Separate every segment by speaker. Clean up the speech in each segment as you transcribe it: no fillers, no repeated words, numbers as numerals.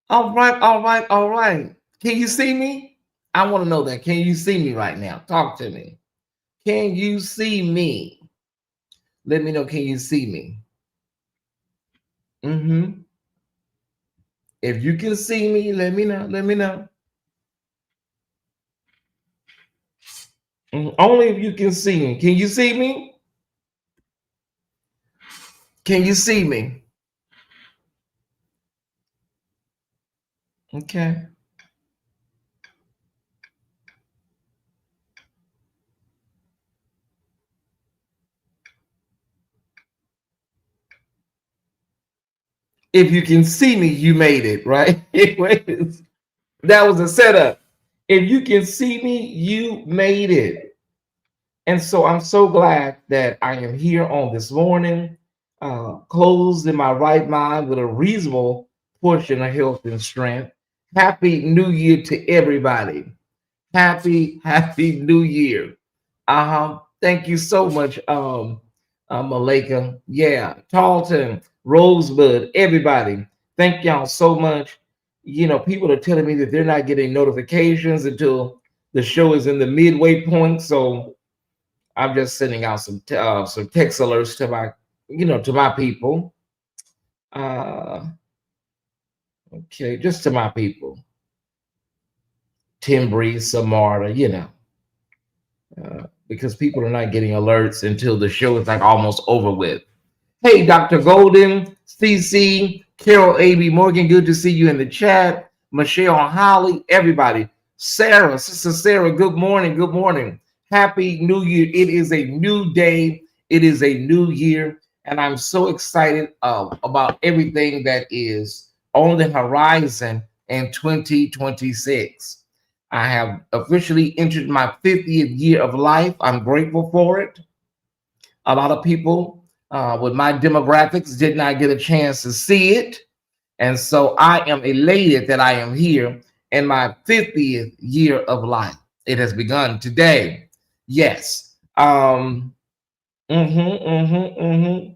Speaker 1: All right, all right, all right. Can you see me? I want to know that. Can you see me right now? Talk to me. Can you see me? Let me know. Can you see me? If you can see me, let me know. Let me know. Only if you can see me. Can you see me? Can you see me? Okay. If you can see me, you made it, right? That was a setup. If you can see me, you made it. And so I'm so glad that I am here on this morning, closed in my right mind with a reasonable portion of health and strength. Happy New Year to everybody. Happy New Year. Thank you so much, Malika. Yeah, Tarleton, Rosebud, everybody. Thank y'all so much. You know, people are telling me that they're not getting notifications until the show is in the midway point. So I'm just sending out some text alerts to my, to my people. Okay, just to my people. Timbri, Samara, because people are not getting alerts until the show is like almost over with. Hey, Dr. Golden, CC, Carol A.B. Morgan, good to see you in the chat. Michelle Holly, everybody. Sarah, Sister Sarah, good morning, good morning. Happy New Year. It is a new day. It is a new year. And I'm so excited about everything that is on the horizon in 2026. I have officially entered my 50th year of life. I'm grateful for it. A lot of people with my demographics did not get a chance to see it. And so I am elated that I am here in my 50th year of life. It has begun today. Yes. Mm-hmm, mm-hmm, mm-hmm.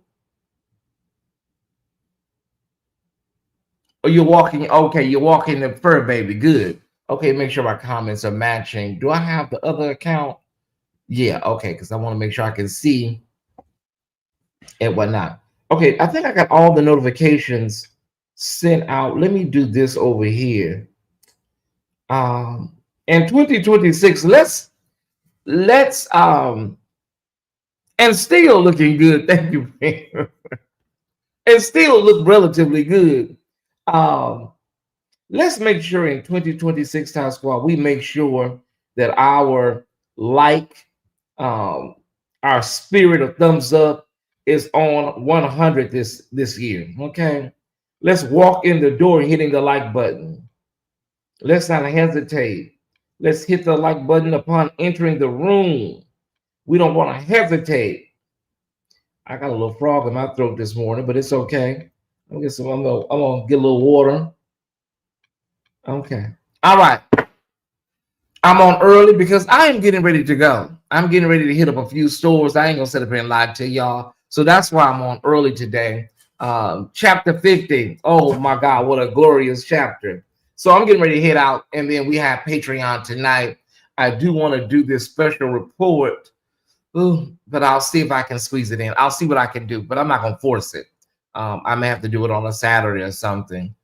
Speaker 1: Oh, you're walking. Okay, you're walking the fur baby. Good. Okay, make sure my comments are matching. Do I have the other account? Yeah, okay, because I want to make sure I can see and whatnot. Okay, I think I got all the notifications sent out. Let me do this over here. In 2026, let's and still looking good. Thank you. And still look relatively good. Um, let's make sure in 2026 Time Squad, we make sure that like, um, our spirit of thumbs up is on 100 this year. Okay, let's walk in the door hitting the like button. Let's not hesitate. Let's hit the like button upon entering the room. We don't want to hesitate. I got a little frog in my throat this morning, but it's okay. I'm gonna get some. I'm gonna get a little water. Okay. All right. I'm on early because I am getting ready to go. I'm getting ready to hit up a few stores. I ain't gonna sit up here and lie to y'all. So that's why I'm on early today. Chapter 50. Oh my God, what a glorious chapter. So I'm getting ready to head out, and then we have Patreon tonight. I do want to do this special report. Ooh, but I'll see if I can squeeze it in. I'll see what I can do, but I'm not gonna force it. I may have to do it on a Saturday or something.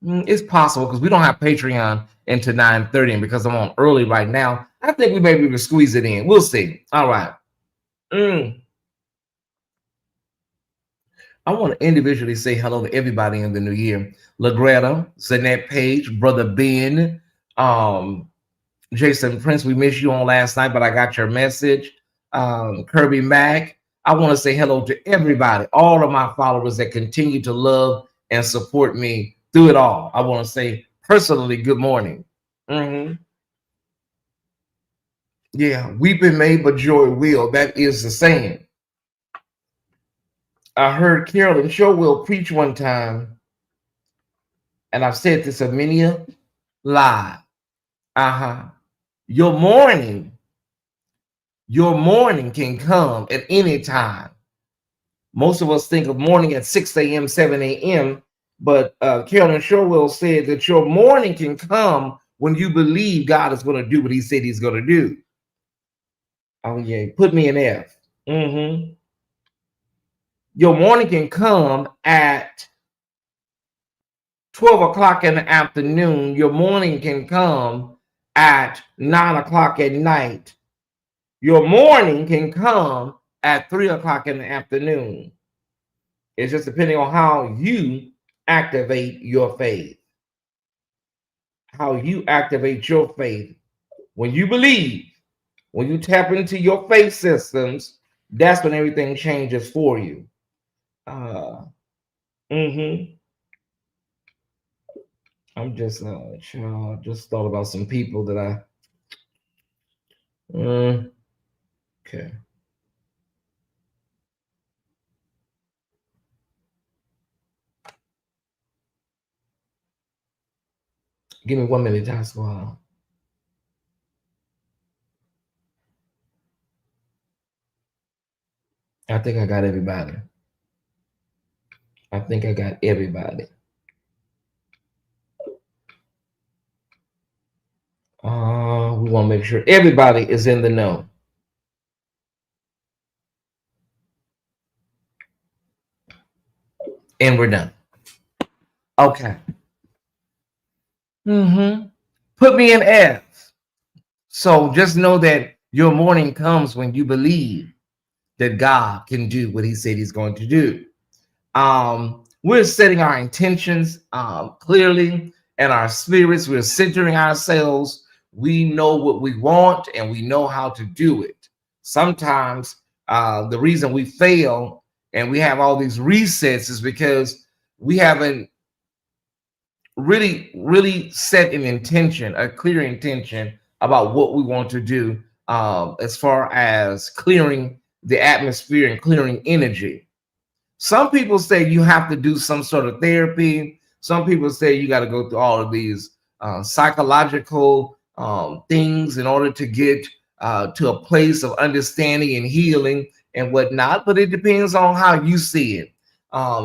Speaker 1: It's possible because we don't have Patreon into 9:30, and because I'm on early right now, I think we maybe will squeeze it in. We'll see. All right. I want to individually say hello to everybody in the new year. LaGreta, Zanette Page, Brother Ben, Jason Prince, we missed you on last night, but I got your message. Kirby Mack, I want to say hello to everybody, all of my followers that continue to love and support me through it all. I want to say personally, good morning. Yeah, weeping may, but joy will. That is the saying. I heard Carolyn Showell preach one time, and I've said this a many a lie. Your morning can come at any time. Most of us think of morning at 6 a.m., 7 a.m., but Carolyn Showell said that your morning can come when you believe God is going to do what he said he's going to do. Oh, yeah. Put me an F. Your morning can come at 12 o'clock in the afternoon. Your morning can come at 9 o'clock at night. Your morning can come at 3 o'clock in the afternoon. It's just depending on how you activate your faith. How you activate your faith. When you believe, when you tap into your faith systems, that's when everything changes for you. I'm just just thought about some people that okay. Give me 1 minute, John Squad. I think I got everybody. I think I got everybody. We want to make sure everybody is in the know. And we're done. Okay. Put me in F. So just know that your morning comes when you believe that God can do what he said he's going to do. We're setting our intentions clearly, and our spirits, we're centering ourselves. We know what we want and we know how to do it. Sometimes the reason we fail and we have all these resets is because we haven't really set an intention, a clear intention about what we want to do as far as clearing the atmosphere and clearing energy. Some people say you have to do some sort of therapy. Some people say you got to go through all of these psychological things in order to get to a place of understanding and healing and whatnot. But it depends on how you see it.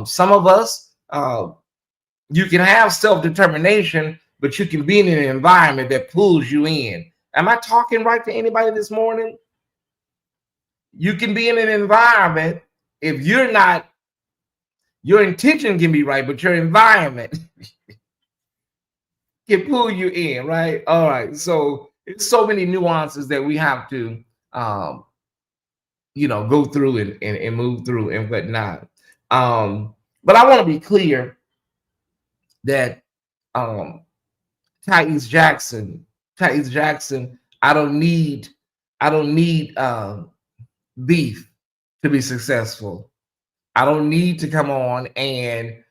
Speaker 1: Some of us, you can have self-determination, but you can be in an environment that pulls you in. Am I talking right to anybody this morning? You can be in an environment, if you're not, your intention can be right, but your environment can pull you in, right? All right. So it's so many nuances that we have to go through and move through and whatnot. But I want to be clear that Tyesse Jackson, I don't need beef to be successful. I don't need to come on and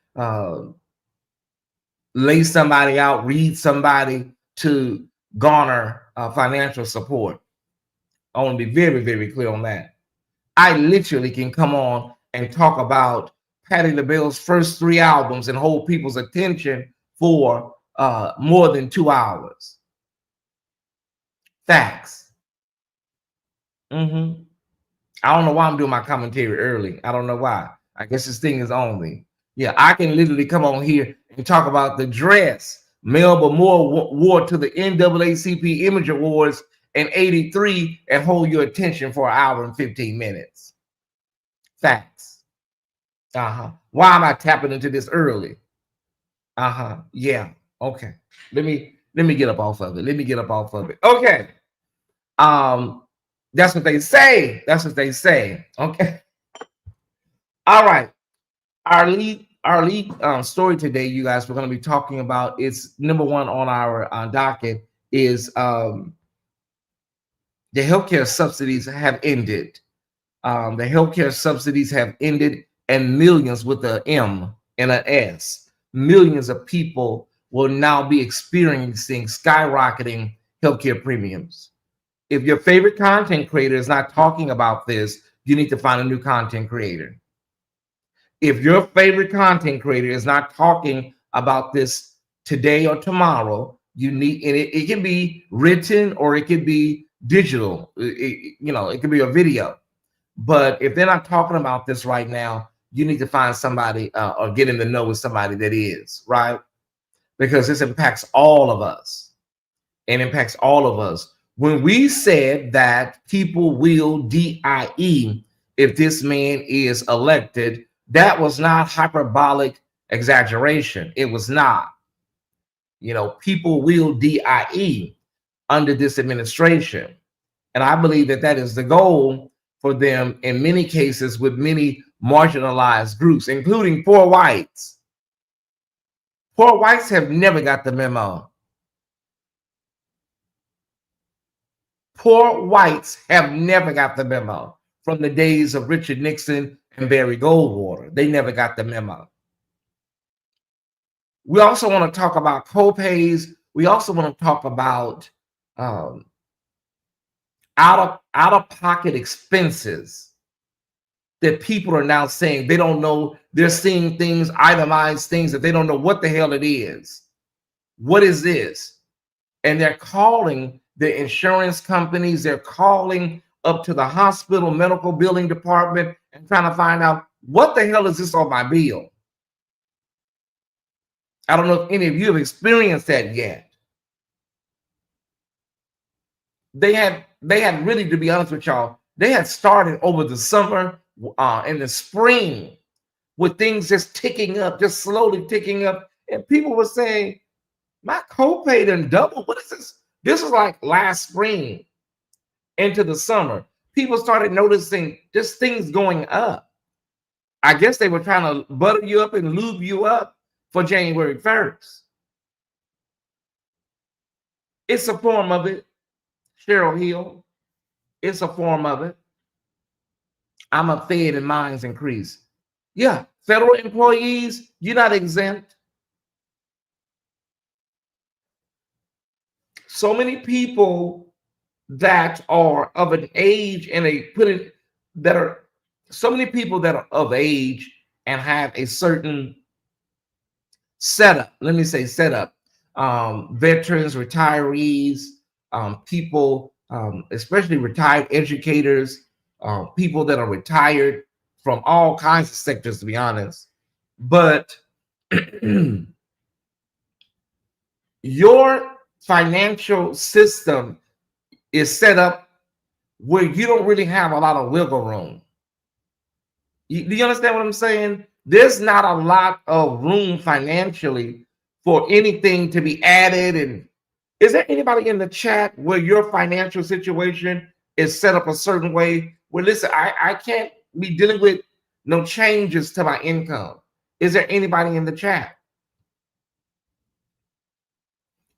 Speaker 1: lay somebody out, read somebody to garner financial support. I want to be very, very clear on that. I literally can come on and talk about Patti LaBelle's first 3 albums and hold people's attention for more than 2 hours. Facts. I don't know why I'm doing my commentary early. I don't know why. I guess this thing is on me. Yeah, I can literally come on here and talk about the dress Melba Moore wore to the NAACP Image Awards in '83 and hold your attention for 1 hour and 15 minutes. Facts. Why am I tapping into this early? Yeah. Okay. Let me get up off of it. Okay. That's what they say. Okay. All right. Our lead story today, you guys, we're going to be talking about, it's number 1 on our docket, is the healthcare subsidies have ended. The healthcare subsidies have ended, and millions, with an M and an S, millions of people will now be experiencing skyrocketing healthcare premiums. If your favorite content creator is not talking about this, you need to find a new content creator. If your favorite content creator is not talking about this today or tomorrow, you need, and it can be written or it could be digital. It could be a video. But if they're not talking about this right now, you need to find somebody or get in the know with somebody that is, right? Because this impacts all of us. It impacts all of us. When we said that people will DIE if this man is elected, that was not hyperbolic exaggeration. It was not. People will DIE under this administration. And I believe that that is the goal for them in many cases with many marginalized groups, including poor whites. Poor whites have never got the memo. Poor whites have never got the memo from the days of Richard Nixon and Barry Goldwater. They never got the memo. We also want to talk about co-pays. We also want to talk about out-of-pocket expenses that people are now saying they don't know. They're seeing things, itemized things that they don't know what the hell it is. What is this? And they're calling the insurance companies. They're calling up to the hospital medical billing department and trying to find out, what the hell is this on my bill? I don't know if any of you have experienced that yet. They had really, to be honest with y'all, they had started over the summer in the spring with things just ticking up, just slowly ticking up. And people were saying, my copay done doubled. What is this? This was like last spring into the summer. People started noticing just things going up. I guess they were trying to butter you up and lube you up for January 1st. It's a form of it. Cheryl Hill, it's a form of it. I'm a fed and mine's increase. Yeah, federal employees, you're not exempt. So many people that are of an age and so many people that are of age and have a certain setup. Let me say setup. veterans, retirees, people, especially retired educators, people that are retired from all kinds of sectors, to be honest. But your financial system is set up where you don't really have a lot of wiggle room. Do you understand what I'm saying? There's not a lot of room financially for anything to be added. And is there anybody in the chat where your financial situation is set up a certain way? Well, listen, I can't be dealing with no changes to my income. Is there anybody in the chat?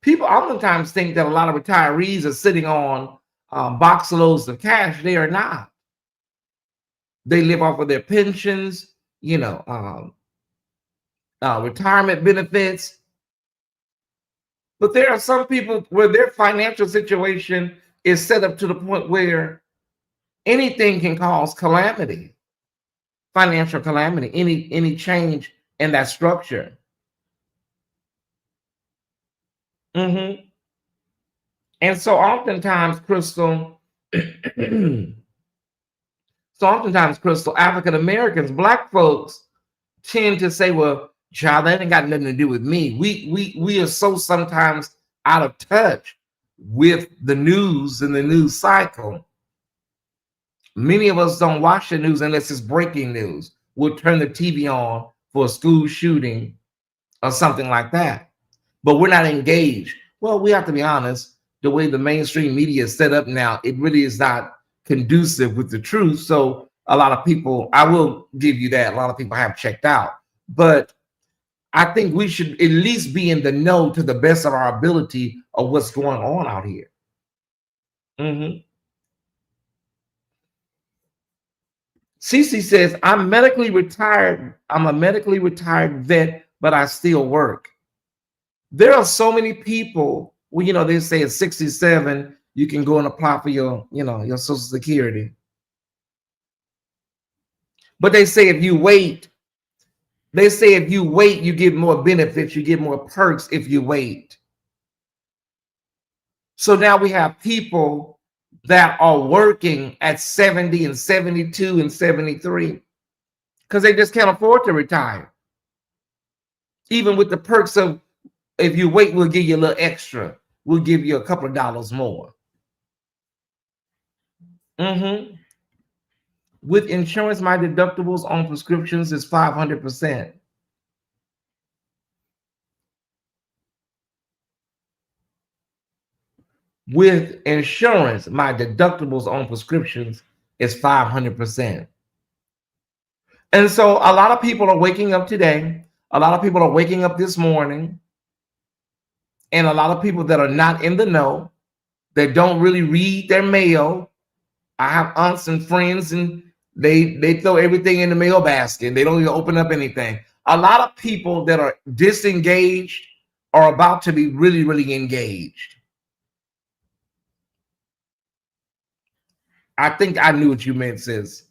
Speaker 1: People oftentimes think that a lot of retirees are sitting on box loads of cash. They are not. They live off of their pensions, retirement benefits. But there are some people where their financial situation is set up to the point where anything can cause calamity, financial calamity, any change in that structure. And so oftentimes, Crystal, African Americans, Black folks tend to say, well, child, that ain't got nothing to do with me. We are so sometimes out of touch with the news and the news cycle. Many of us don't watch the news unless it's breaking news. We'll turn the TV on for a school shooting or something like that, but we're not engaged. Well, we have to be honest, the way the mainstream media is set up now, it really is not conducive with the truth. So a lot of people, I will give you that, a lot of people have checked out. But I think we should at least be in the know to the best of our ability of what's going on out here. Cece says, I'm medically retired. I'm a medically retired vet, but I still work. There are so many people, well, they say at 67, you can go and apply for your Social Security. But they say if you wait, you get more benefits, you get more perks if you wait. So now we have people that are working at 70 and 72 and 73 because they just can't afford to retire. Even with the perks of, if you wait, we'll give you a little extra. We'll give you a couple of dollars more. With insurance, my deductibles on prescriptions is 500%. With insurance, my deductibles on prescriptions is 500%. And so a lot of people are waking up today. A lot of people are waking up this morning. And a lot of people that are not in the know, that don't really read their mail. I have aunts and friends, and they throw everything in the mail basket. And they don't even open up anything. A lot of people that are disengaged are about to be really, really engaged. I think I knew what you meant, sis.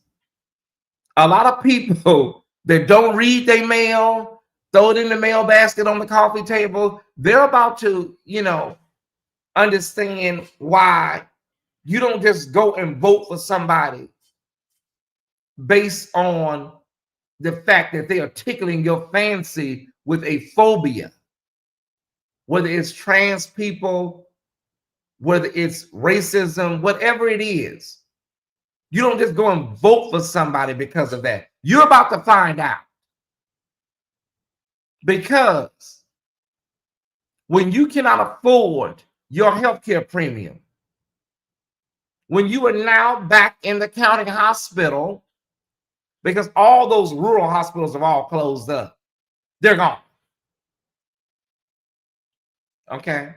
Speaker 1: A lot of people that don't read their mail, throw it in the mail basket on the coffee table, they're about to, understand why you don't just go and vote for somebody based on the fact that they are tickling your fancy with a phobia, whether it's trans people, whether it's racism, whatever it is. You don't just go and vote for somebody because of that. You're about to find out. Because when you cannot afford your healthcare premium, when you are now back in the county hospital, because all those rural hospitals have all closed up, they're gone. Okay?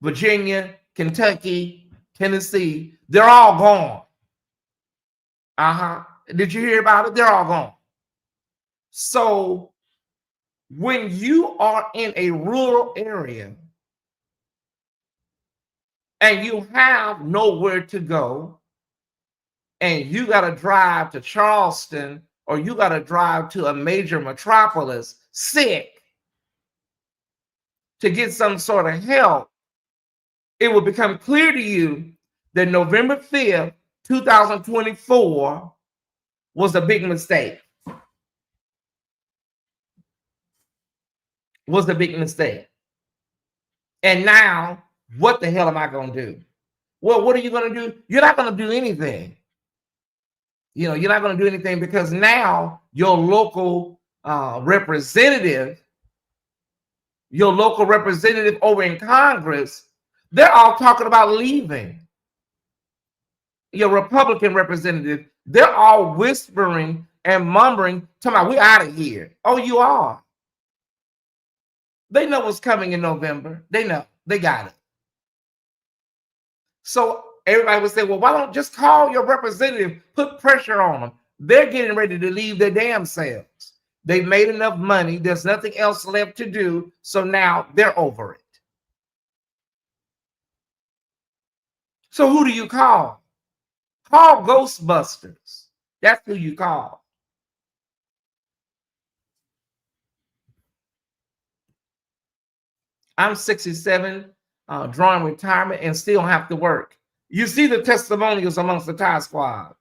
Speaker 1: Virginia, Kentucky, Tennessee, they're all gone. Did you hear about it? They're all gone. So when you are in a rural area and you have nowhere to go, and you got to drive to Charleston, or you got to drive to a major metropolis sick to get some sort of help, it will become clear to you that November 5th, 2024 was a big mistake. Was a big mistake. And now, what the hell am I going to do? Well, what are you going to do? You're not going to do anything. You know, you're not going to do anything because now your local representative over in Congress, they're all talking about leaving. Your Republican representative, they're all whispering and mumbling, talking about, we're out of here. Oh, you are. They know what's coming in November. They know. They got it. So everybody would say, well, why don't just call your representative, put pressure on them. They're getting ready to leave their damn selves. They've made enough money. There's nothing else left to do. So now they're over it. So who do you call? Call Ghostbusters. That's who you call. I'm 67, drawing retirement and still have to work. You see the testimonials amongst the Tyesse squad.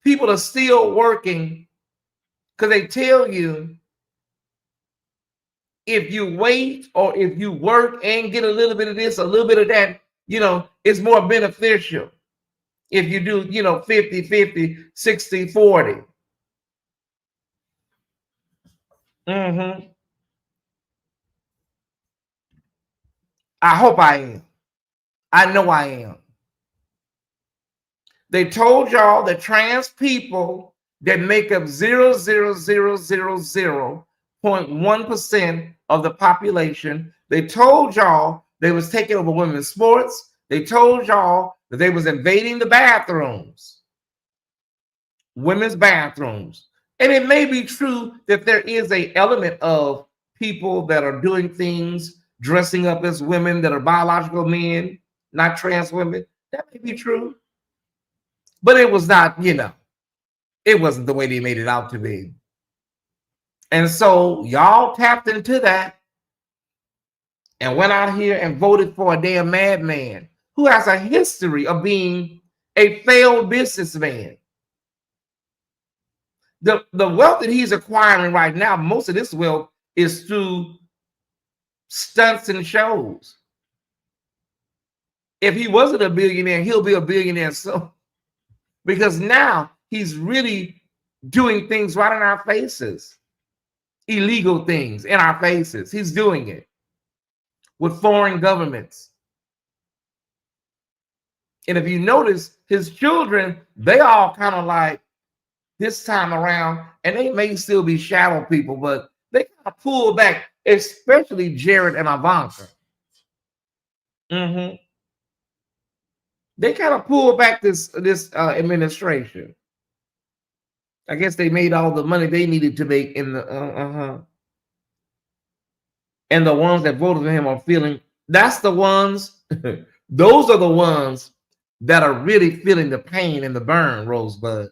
Speaker 1: People are still working because they tell you if you wait or if you work and get a little bit of this, a little bit of that, you know, it's more beneficial. If you do, you know, 50-50, 60-40. I hope I am. I know I am. They told y'all that trans people that make up 0.1% of the population, they told y'all they was taking over women's sports. They told y'all that they was invading the bathrooms, women's bathrooms. And it may be true that there is an element of people that are doing things, dressing up as women that are biological men, not trans women. That may be true. But it was not, you know, it wasn't the way they made it out to be. And so y'all tapped into that and went out here and voted for a damn madman who has a history of being a failed businessman. The wealth that he's acquiring right now, most of this wealth is through stunts and shows. If he wasn't a billionaire, he'll be a billionaire soon. Because now he's really doing things right in our faces. Illegal things in our faces. He's doing it with foreign governments. And if you notice, his children, they all kind of like this time around, and they may still be shadow people, but they kind of pull back, especially Jared and Ivanka. They kind of pull back this administration. I guess they made all the money they needed to make in the and the ones that voted for him are feeling, that's the ones, those are the ones that are really feeling the pain and the burn, Rosebud.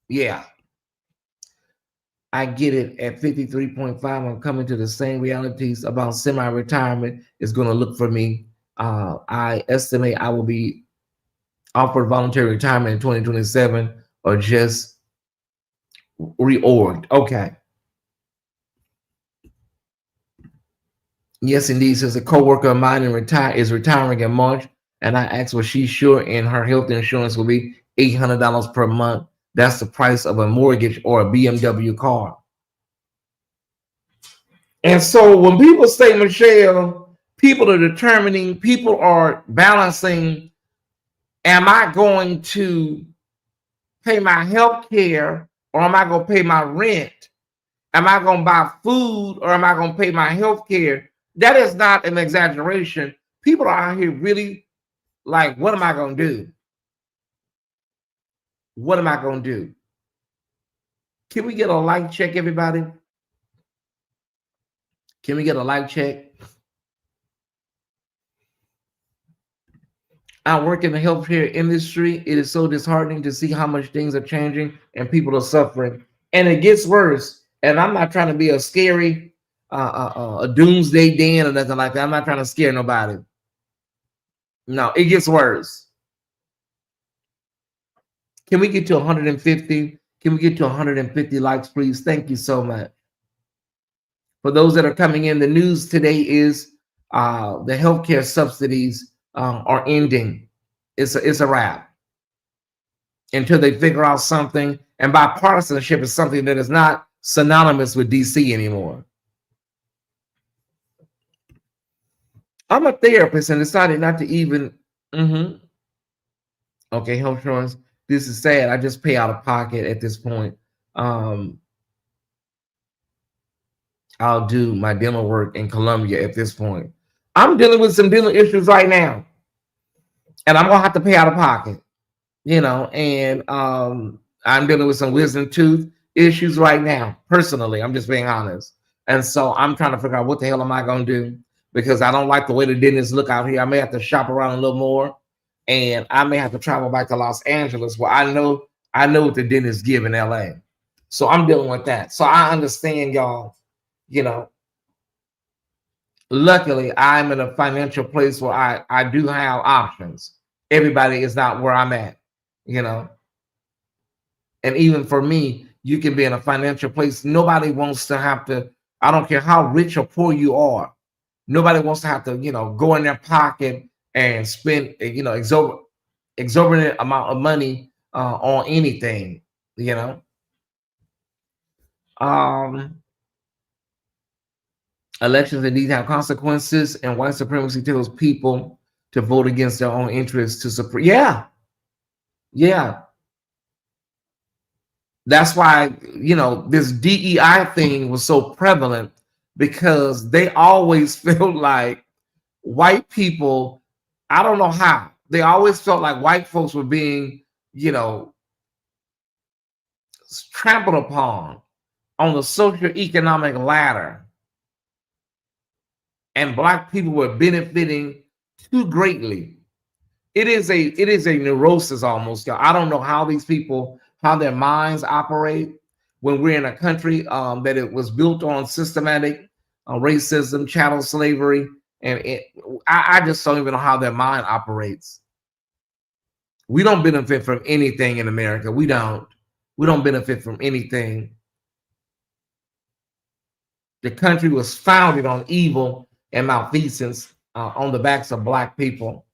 Speaker 1: Yeah. I get it. At 53.5, I'm coming to the same realities about semi-retirement is going to look for me. I estimate I will be offered voluntary retirement in 2027 or just reorged. Okay. Yes, indeed. Says a coworker of mine is retiring in March, and I asked was she sure and her health insurance will be $800 per month. That's the price of a mortgage or a BMW car. And so when people say, Michelle, people are determining, people are balancing, am I going to pay my health care or am I going to pay my rent? Am I going to buy food or am I going to pay my health care? That is not an exaggeration. People are out here really like, what am I going to do? What am I going to do? Can we get a like check, everybody? Can we get a like check? I work in the healthcare industry. It is so disheartening to see how much things are changing and people are suffering. And it gets worse. And I'm not trying to be a scary a doomsday den or nothing like that. I'm not trying to scare nobody. No, it gets worse. Can we get to 150? Can we get to 150 likes, please? Thank you so much. For those that are coming in, the news today is the healthcare subsidies are ending. It's a wrap until they figure out something. And bipartisanship is something that is not synonymous with DC anymore. I'm a therapist and decided not to even. Okay, health insurance. This is sad. I just pay out of pocket at this point. I'll do my dental work in Columbia at this point. I'm dealing with some dental issues right now, and I'm gonna have to pay out of pocket, and I'm dealing with some wisdom tooth issues right now. Personally, I'm just being honest. And so I'm trying to figure out what the hell am I gonna do, because I don't like the way the dentists look out here. I may have to shop around a little more, and I may have to travel back to Los Angeles where I know what the dentists give in LA. So I'm dealing with that. So I understand, y'all. Luckily, I'm in a financial place where I do have options. Everybody is not where I'm at, And even for me, you can be in a financial place. Nobody wants to have to, I don't care how rich or poor you are. Nobody wants to have to, go in their pocket and spend, exorbitant amount of money on anything, Elections indeed have consequences, and white supremacy tells people to vote against their own interests to support. Yeah. That's why, this DEI thing was so prevalent, because they always felt like white people, I don't know how, they always felt like white folks were being, trampled upon on the socioeconomic ladder. And black people were benefiting too greatly. It is a neurosis almost. I don't know how these people, how their minds operate when we're in a country that it was built on systematic racism, chattel slavery, and I just don't even know how their mind operates. We don't benefit from anything in America. We don't benefit from anything. The country was founded on evil and malfeasance on the backs of black people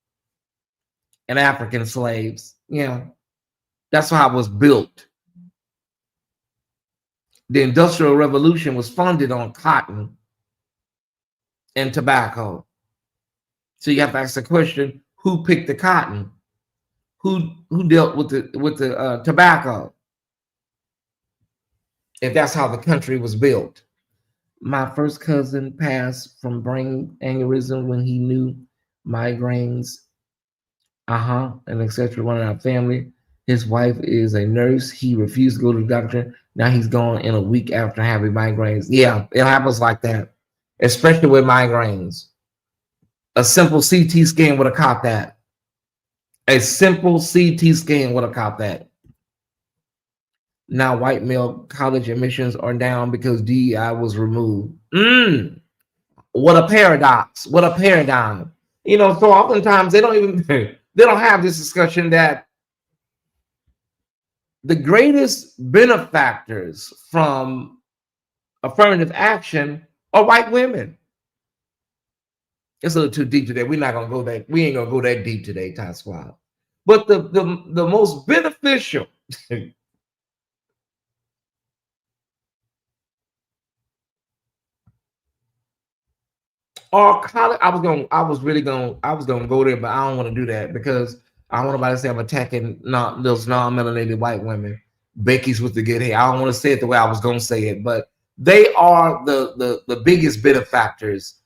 Speaker 1: and African slaves. That's how it was built. The Industrial Revolution was funded on cotton and tobacco. So you have to ask the question: who picked the cotton? Who dealt with the tobacco? If that's how the country was built. My first cousin passed from brain aneurysm when he knew migraines, and etc. running our family. His wife is a nurse. He refused to go to the doctor. Now he's gone in a week after having migraines. Yeah, it happens like that, especially with migraines. A simple CT scan would have caught that. A simple CT scan would have caught that. Now white male college admissions are down because DEI was removed. What a paradox. What a paradigm. So oftentimes they don't have this discussion that the greatest benefactors from affirmative action are white women. It's a little too deep today. We ain't gonna go that deep today, Ty Squad. But the most beneficial or college. I was gonna go there, but I don't want to do that because I don't want nobody to say I'm attacking those non-melanated white women. Becky's with the good hair. I don't want to say it the way I was gonna say it, but they are the biggest benefactors.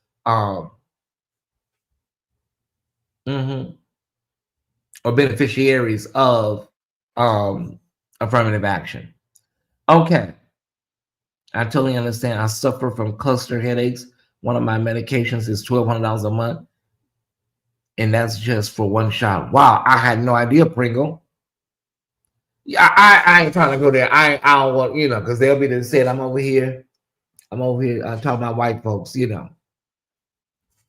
Speaker 1: Or beneficiaries of affirmative action. Okay. I totally understand. I suffer from cluster headaches. One of my medications is $1,200 a month. And that's just for one shot. Wow, I had no idea, Pringle. Yeah, I ain't trying to go there. I don't want, because they'll be there said I'm over here. I'm over here talking about white folks, you know.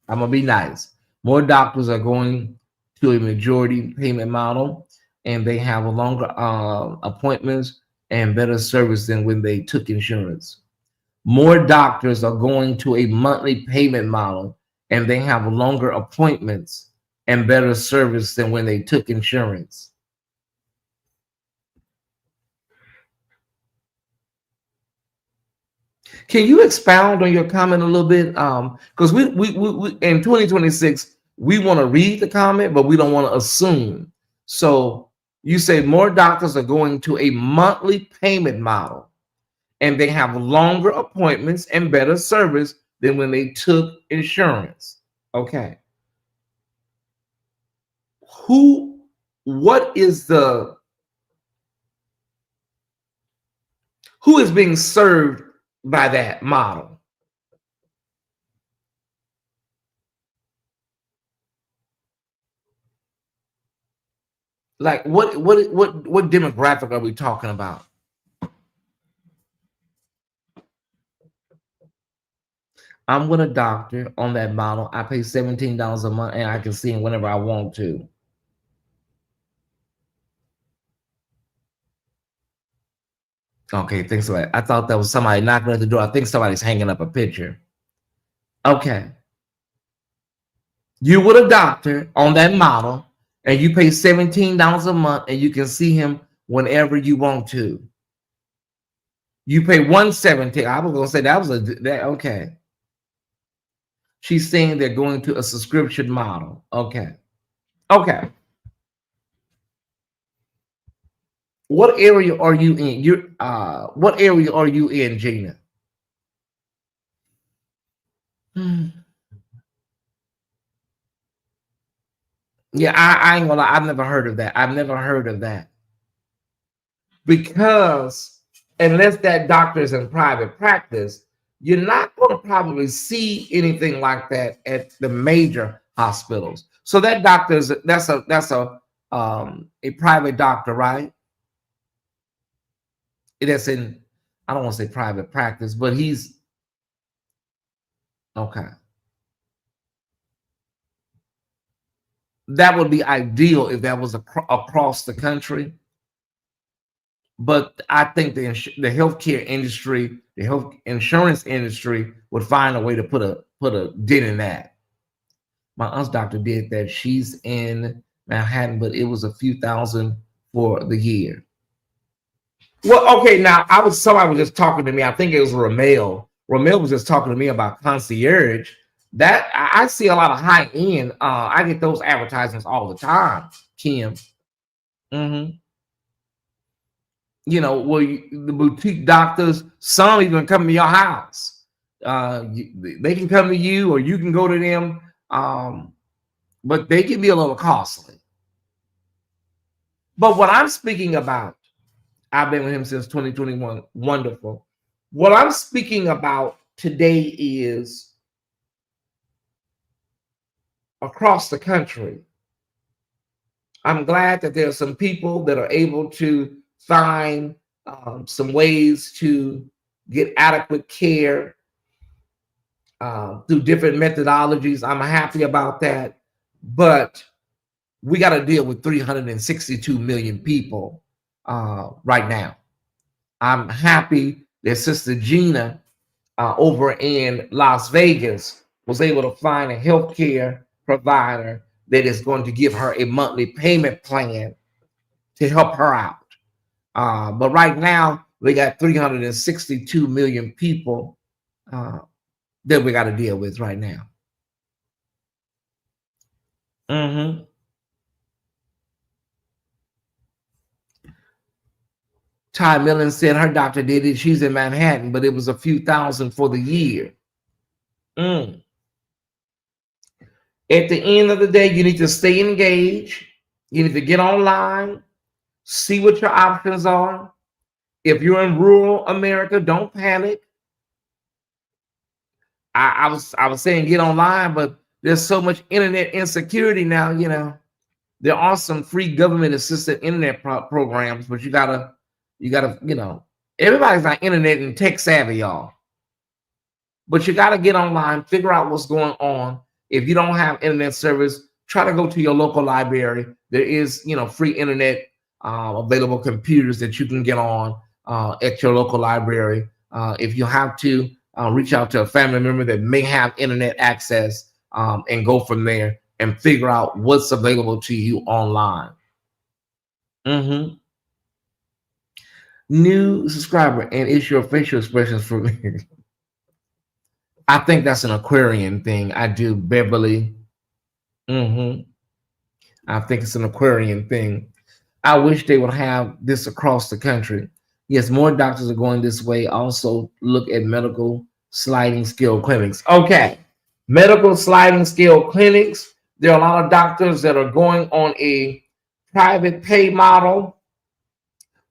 Speaker 1: I'm gonna be nice. More doctors are going to a majority payment model, and they have a longer appointments and better service than when they took insurance. More doctors are going to a monthly payment model, and they have longer appointments and better service than when they took insurance. Can you expound on your comment a little bit? Because we in 2026 we want to read the comment, but we don't want to assume. So you say more doctors are going to a monthly payment model, and they have longer appointments and better service than when they took insurance. Okay. Who? What is the? Who is being served by that model? Like what demographic are we talking about? I'm with a doctor on that model. I pay $17 a month and I can see him whenever I want to. Okay, thanks for that. I thought that was somebody knocking at the door. I think somebody's hanging up a picture. Okay. You with a doctor on that model and you pay $17 a month and you can see him whenever you want to. You pay 117. I was gonna say that was that okay. She's saying they're going to a subscription model. Okay. Okay. What area are you in? What area are you in, Gina? Hmm. Yeah, I ain't gonna lie, I've never heard of that. I've never heard of that. Because unless that doctor is in private practice, you're not going to probably see anything like that at the major hospitals. So that doctor's that's a private doctor, right? That's in, I don't want to say private practice, but he's okay. That would be ideal if that was across the country. But I think the healthcare industry, the health insurance industry, would find a way to put a dent in that. My aunt's doctor did that. She's in Manhattan, but it was a few thousand for the year. Well, okay, now somebody was just talking to me. I think it was Ramel. Ramel was just talking to me about concierge. That I see a lot of high end. I get those advertisements all the time, Kim. Hmm. You know, the boutique doctors, some even come to your house. They can come to you, or you can go to them. But they can be a little costly. But what I'm speaking about, I've been with him since 2021. Wonderful. What I'm speaking about today is across the country. I'm glad that there are some people that are able to find some ways to get adequate care through different methodologies. I'm happy about that. But we got to deal with 362 million people right now. I'm happy that Sister Gina over in Las Vegas was able to find a healthcare provider that is going to give her a monthly payment plan to help her out. But right now, we got 362 million people that we got to deal with right now. Mm-hmm. Ty Millen said her doctor did it. She's in Manhattan, but it was a few thousand for the year. Mm. At the end of the day, you need to stay engaged. You need to get online, see what your options are. If you're in rural America, don't panic. I was saying get online, but there's so much internet insecurity now. You know, there are some free government assisted internet programs, but you gotta, you know, everybody's not internet and tech savvy, y'all. But you got to get online, figure out what's going on. If you don't have internet service, try to go to your local library. There is, free internet available computers that you can get on at your local library. If you have to, reach out to a family member that may have internet access and go from there and figure out what's available to you online. New subscriber, and it's your facial expressions for me. I think that's an Aquarian thing. I do, Beverly. I think it's an Aquarian thing. I wish they would have this across the country. Yes, more doctors are going this way. Also, look at medical sliding scale clinics. Okay, medical sliding scale clinics. There are a lot of doctors that are going on a private pay model.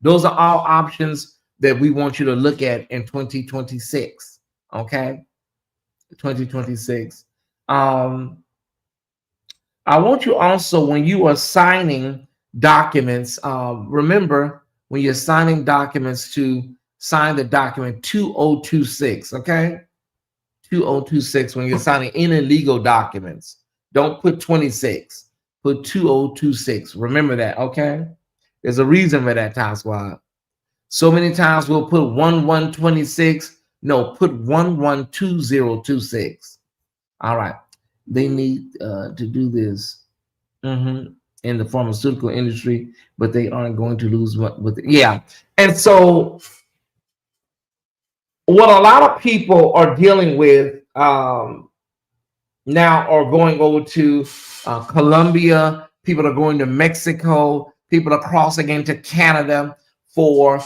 Speaker 1: Those are all options that we want you to look at in 2026. Okay, 2026. I want you also, when you are signing documents, remember when you're signing documents to sign the document 2026, okay? 2026 when you're signing any legal documents. Don't put 26, put 2026. Remember that, okay? There's a reason for that, Time Squad. So many times we'll put 1126. No, put 112026. All right. They need to do this in the pharmaceutical industry, but they aren't going to lose much with it. Yeah. And so what a lot of people are dealing with now are going over to Colombia. People are going to Mexico. People are crossing into Canada for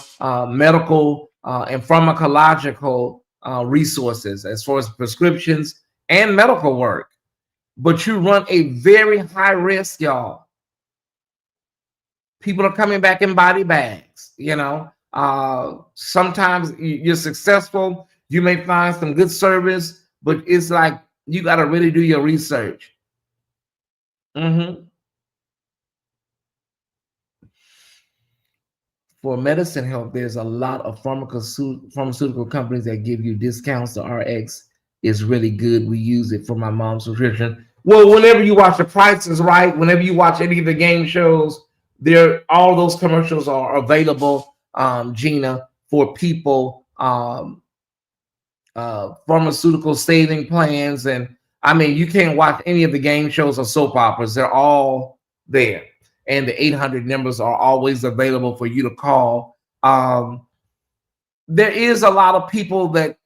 Speaker 1: medical and pharmacological resources as far as prescriptions and medical work. But you run a very high risk, y'all. People are coming back in body bags, sometimes you're successful, you may find some good service, but it's like you got to really do your research. For medicine help, there's a lot of pharmaceutical companies that give you discounts. The RX is really good. We use it for my mom's prescription. Well, whenever you watch The Price is Right, whenever you watch any of the game shows, all those commercials are available, Gina, for people, pharmaceutical saving plans. And I mean, you can't watch any of the game shows or soap operas. They're all there. And the 800 numbers are always available for you to call. There are a lot of people that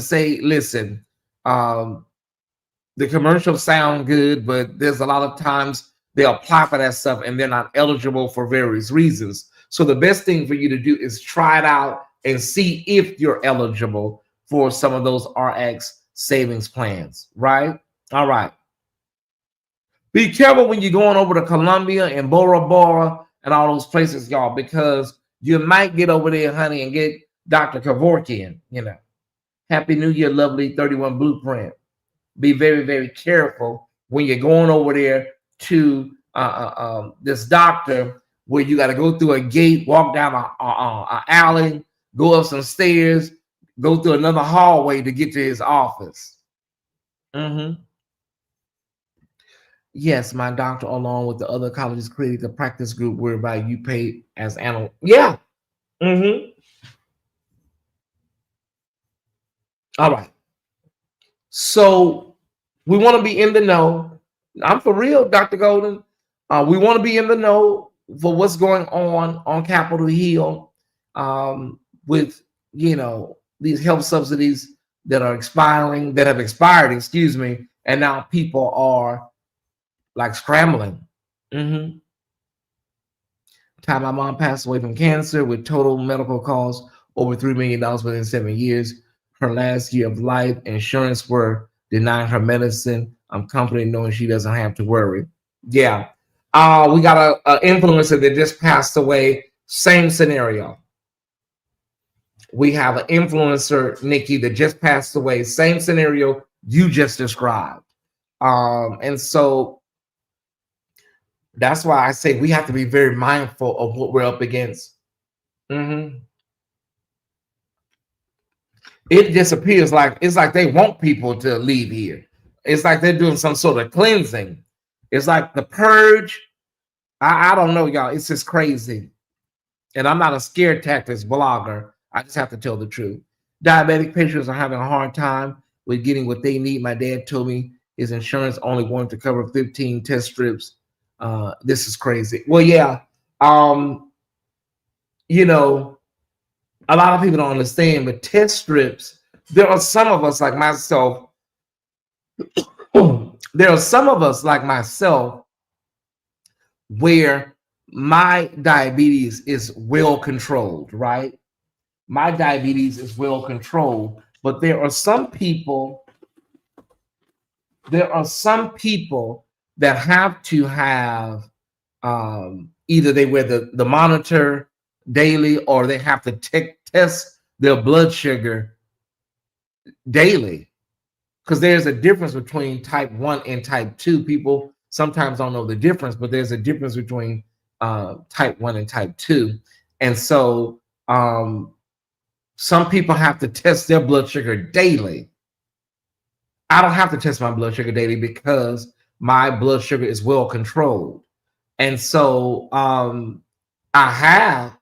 Speaker 1: say, listen, the commercials sound good, but there's a lot of times they apply for that stuff and they're not eligible for various reasons. So the best thing for you to do is try it out and see if you're eligible for some of those RX savings plans, right? All right. Be careful when you're going over to Colombia and Bora Bora and all those places, y'all, because you might get over there, honey, and get Dr. Kevorkian, Happy New Year, lovely 31 Blueprint. Be very, very careful when you're going over there to this doctor where you got to go through a gate, walk down an alley, go up some stairs, go through another hallway to get to his office. Yes, my doctor, along with the other colleges, created a practice group whereby you pay as animal. Yeah. All right. So we want to be in the know. I'm for real, Dr. Golden. We want to be in the know for what's going on Capitol Hill with, these health subsidies that have expired, excuse me, and now people are like scrambling. Time my mom passed away from cancer with total medical costs over $3 million within 7 years. Her last year of life insurance were denying her medicine. I'm comforted knowing she doesn't have to worry. Yeah. We got a influencer that just passed away. Same scenario. We have an influencer, Nikki, that just passed away. Same scenario you just described. And so that's why I say we have to be very mindful of what we're up against. It just appears like it's like they want people to leave here. It's like they're doing some sort of cleansing. It's like the purge. I don't know, y'all. It's just crazy. And I'm not a scare tactics blogger. I just have to tell the truth. Diabetic patients are having a hard time with getting what they need. My dad told me his insurance only wanted to cover 15 test strips. This is crazy. Well, yeah. Um, you know, a lot of people don't understand, but test strips, there are some of us like myself, there are some of us like myself where my diabetes is well controlled, right? My diabetes is well controlled, but there are some people that have to have either they wear the monitor daily or they have to test their blood sugar daily, because there's a difference between type 1 and type 2. People sometimes don't know the difference, but there's a difference between type 1 and type 2. And so some people have to test their blood sugar daily. I don't have to test my blood sugar daily because my blood sugar is well controlled. And so I have,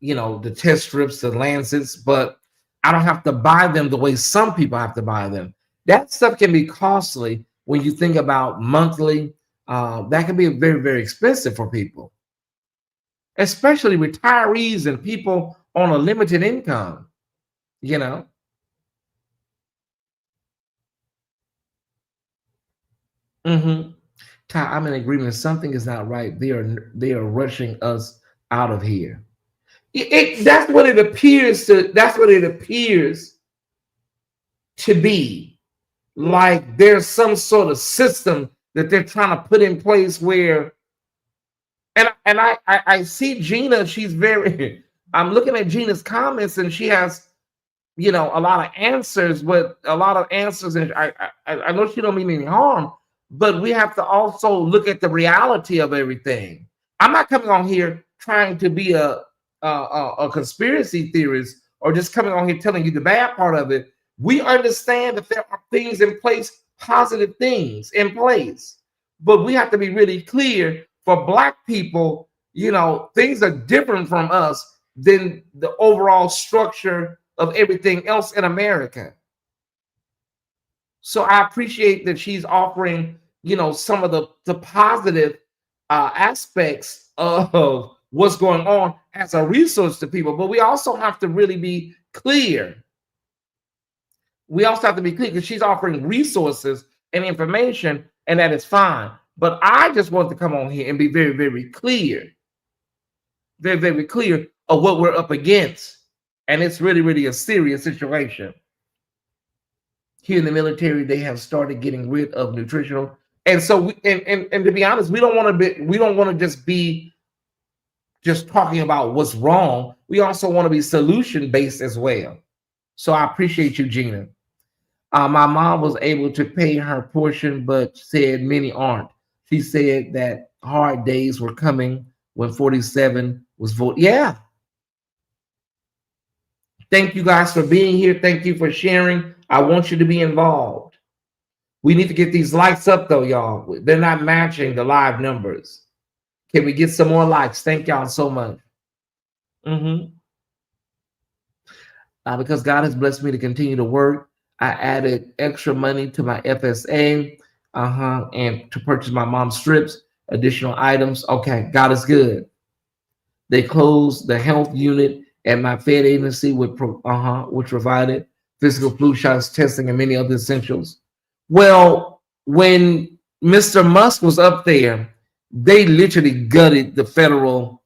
Speaker 1: the test strips, the lancets, but I don't have to buy them the way some people have to buy them. That stuff can be costly when you think about monthly. That can be very, very expensive for people, especially retirees and people on a limited income, you know. Mm-hmm. Ty, I'm in agreement. Something is not right. They are rushing us out of here. That's what it appears to. That's what it appears to be. Like there's some sort of system that they're trying to put in place where, and I see Gina. She's very. I'm looking at Gina's comments, and she has a lot of answers, but a lot of answers, and I know she don't mean any harm, but we have to also look at the reality of everything. I'm not coming on here trying to be a conspiracy theorist or just coming on here telling you the bad part of it. We understand that there are things in place, positive things in place, but we have to be really clear. For Black people, things are different from us than the overall structure of everything else in America. So I appreciate that she's offering, some of the positive aspects of what's going on as a resource to people. But we also have to really be clear. We also have to be clear because she's offering resources and information, and that is fine. But I just want to come on here and be very, very clear, very, very clear of what we're up against. And it's really, really a serious situation. Here in the military, they have started getting rid of nutritional. And so, and to be honest, we don't want to just be just talking about what's wrong. We also want to be solution based as well. So I appreciate you, Gina. My mom was able to pay her portion, but said many aren't. She said that hard days were coming when 47 was voted. Yeah. Thank you guys for being here. Thank you for sharing. I want you to be involved. We need to get these likes up, though, y'all. They're not matching the live numbers. Can we get some more likes? Thank y'all so much. Because God has blessed me to continue to work, I added extra money to my FSA, and to purchase my mom's strips, additional items. Okay, God is good. They closed the health unit at my Fed agency, which provided physical flu shots, testing, and many other essentials. Well, when Mr. Musk was up there, they literally gutted the federal.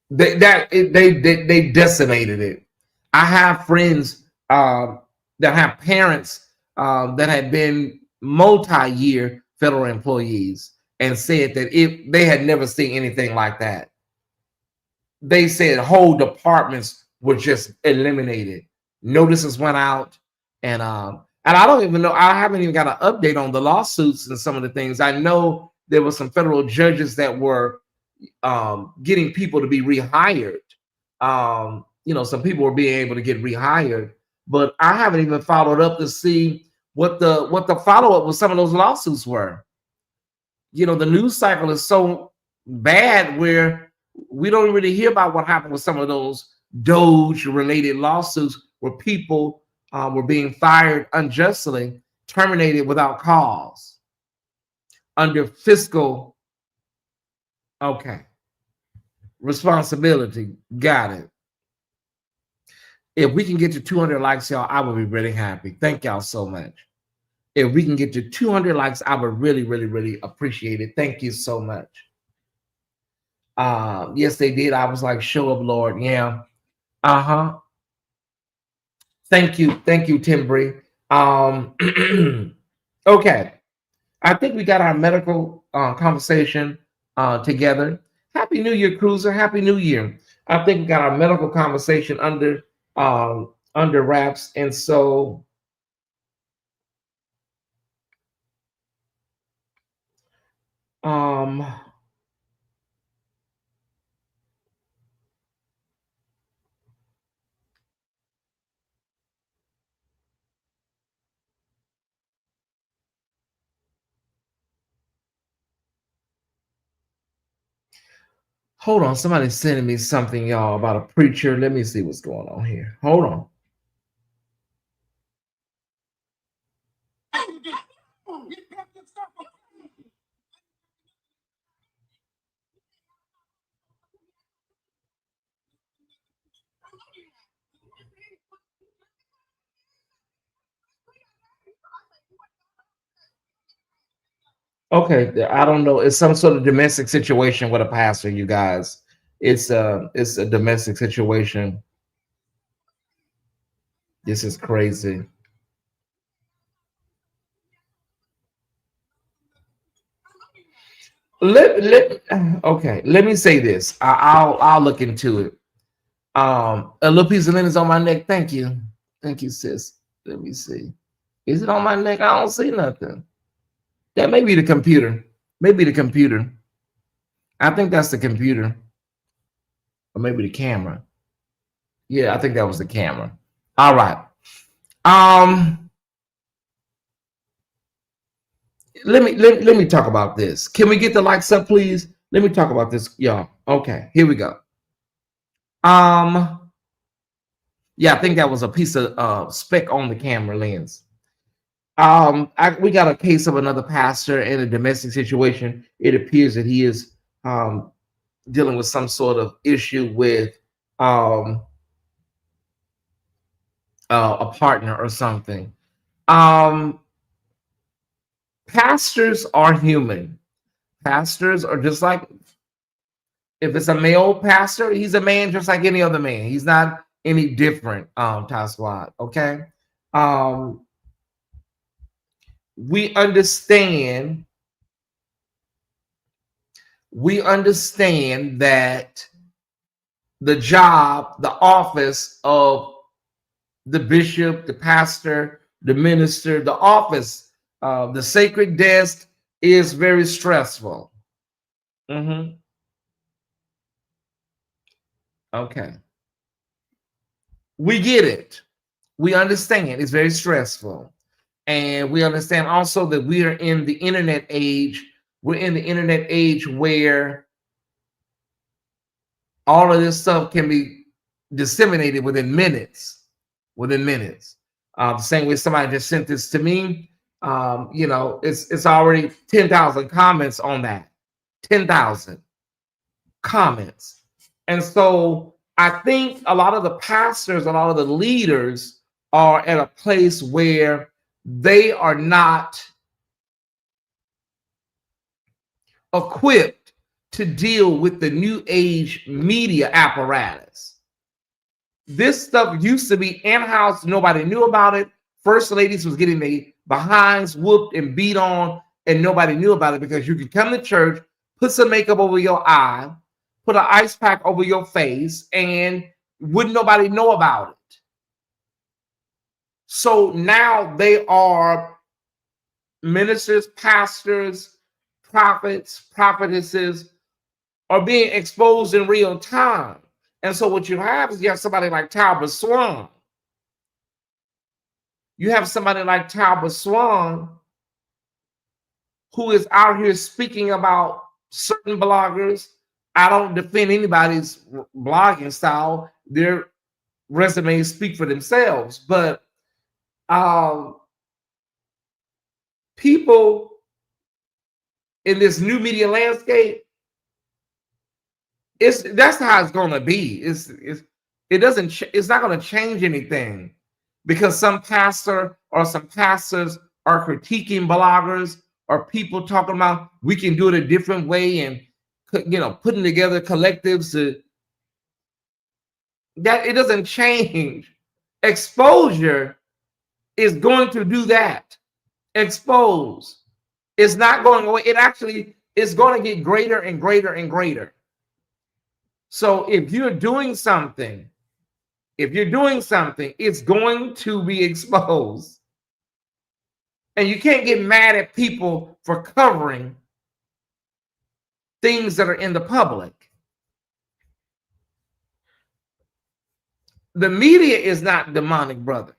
Speaker 1: They decimated it. I have friends that have parents that had been multi-year federal employees and said that if they had never seen anything like that. They said whole departments were just eliminated. Notices went out, and I don't even know. I haven't even got an update on the lawsuits and some of the things. I know there were some federal judges that were getting people to be rehired. some people were being able to get rehired, but I haven't even followed up to see what the follow up with some of those lawsuits were. The news cycle is so bad where we don't really hear about what happened with some of those Doge related lawsuits where people were being fired unjustly, terminated without cause under fiscal, okay, responsibility. Got it. If we can get to 200 likes, y'all, I would be really happy. Thank y'all so much. If we can get to 200 likes, I would really, really, really appreciate it. Thank you so much. Yes, they did. I was like, show up, Lord. Yeah. Uh-huh. Thank you, Tim Bree. Okay. I think we got our medical conversation together. Happy New Year, Cruiser. Happy New Year. I think we got our medical conversation under wraps. And so hold on, somebody's sending me something, y'all, about a preacher. Let me see what's going on here. Hold on. Okay, I don't know. It's some sort of domestic situation with a pastor, you guys. It's a domestic situation. This is crazy. Okay, let me say this. I'll look into it. A little piece of lint is on my neck. Thank you, sis. Let me see. Is it on my neck? I don't see nothing. That may be the computer. Maybe the computer. I think that's the computer, or maybe the camera. Yeah, I think that was the camera. All right. Let me talk about this. Can we get the likes up, please? Let me talk about this, y'all. Okay, here we go. Yeah, I think that was a piece of speck on the camera lens. We got a case of another pastor in a domestic situation. It appears that he is dealing with some sort of issue with a partner or something. Pastors are human. Pastors are just like, if it's a male pastor, he's a man just like any other man. He's not any different, Ty Squad. Okay. We understand that the job, the office of the bishop, the pastor, the minister, the office, the sacred desk is very stressful. Okay. We get it. We understand it's very stressful. And we understand also that we are in the internet age. We're in the internet age where all of this stuff can be disseminated within minutes. The same way somebody just sent this to me, it's already 10,000 comments on that. 10,000 comments. And so I think a lot of the pastors, a lot of the leaders are at a place where they are not equipped to deal with the new age media apparatus. This stuff used to be in-house. Nobody knew about it. First ladies was getting their behinds whooped and beat on, and nobody knew about it because you could come to church, put some makeup over your eye, put an ice pack over your face, and wouldn't nobody know about it. So now they are ministers, pastors, prophets, prophetesses are being exposed in real time. And so what you have is you have somebody like Talbot Swan. You have somebody like Talbot Swan who is out here speaking about certain bloggers. I don't defend anybody's blogging style. Their resumes speak for themselves. But people in this new media landscape, that's how it's going to be. It's not going to change anything because some pastor or some pastors are critiquing bloggers or people talking about we can do it a different way and putting together collectives that it doesn't change. Exposure is going to do that. Expose. It's not going away. It actually is going to get greater and greater and greater. So if you're doing something, it's going to be exposed. And you can't get mad at people for covering things that are in the public. The media is not demonic, brother.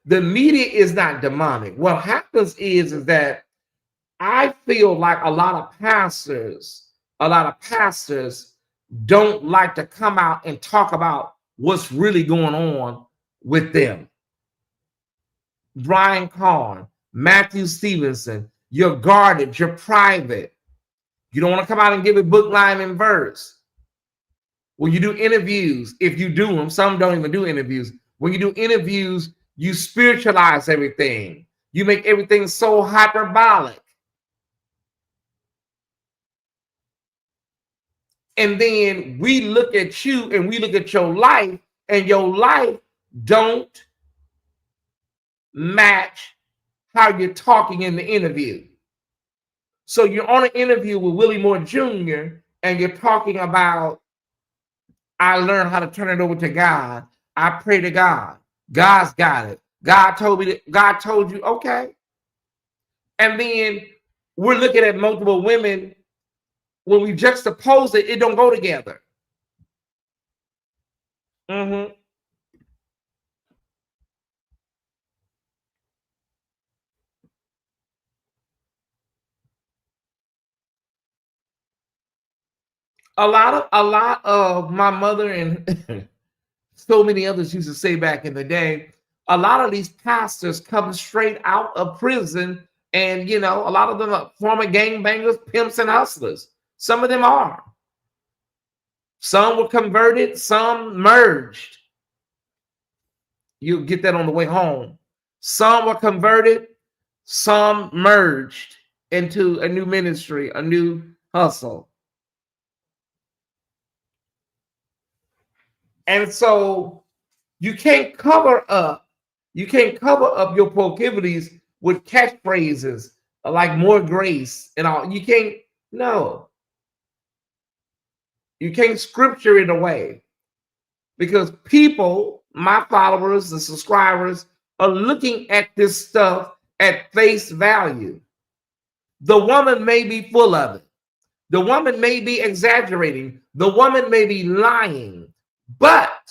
Speaker 1: The media is not demonic. What happens is that I feel like a lot of pastors don't like to come out and talk about what's really going on with them. Brian Carn, Matthew Stevenson, you're guarded, you're private. You don't want to come out and give it book, line, and verse. When you do interviews, if you do them, some don't even do interviews. When you do interviews, you spiritualize everything. You make everything so hyperbolic. And then we look at you and we look at your life, and your life don't match how you're talking in the interview. So you're on an interview with Willie Moore Jr. and you're talking about, I learned how to turn it over to God. I pray to God. God's got it. God told me that. God told you, okay. And then we're looking at multiple women. When we juxtapose it, it don't go together. Mm-hmm. A lot of my mother and so many others used to say back in the day, a lot of these pastors come straight out of prison, and a lot of them are former gangbangers, pimps, and hustlers. Some of them are. Some were converted, some merged. You'll get that on the way home. Some were converted, some merged into a new ministry, a new hustle. And so you can't cover up your proclivities with catchphrases like more grace and all. You can't, no. You can't scripture it away because people, my followers, the subscribers, are looking at this stuff at face value. The woman may be full of it. The woman may be exaggerating. The woman may be lying. But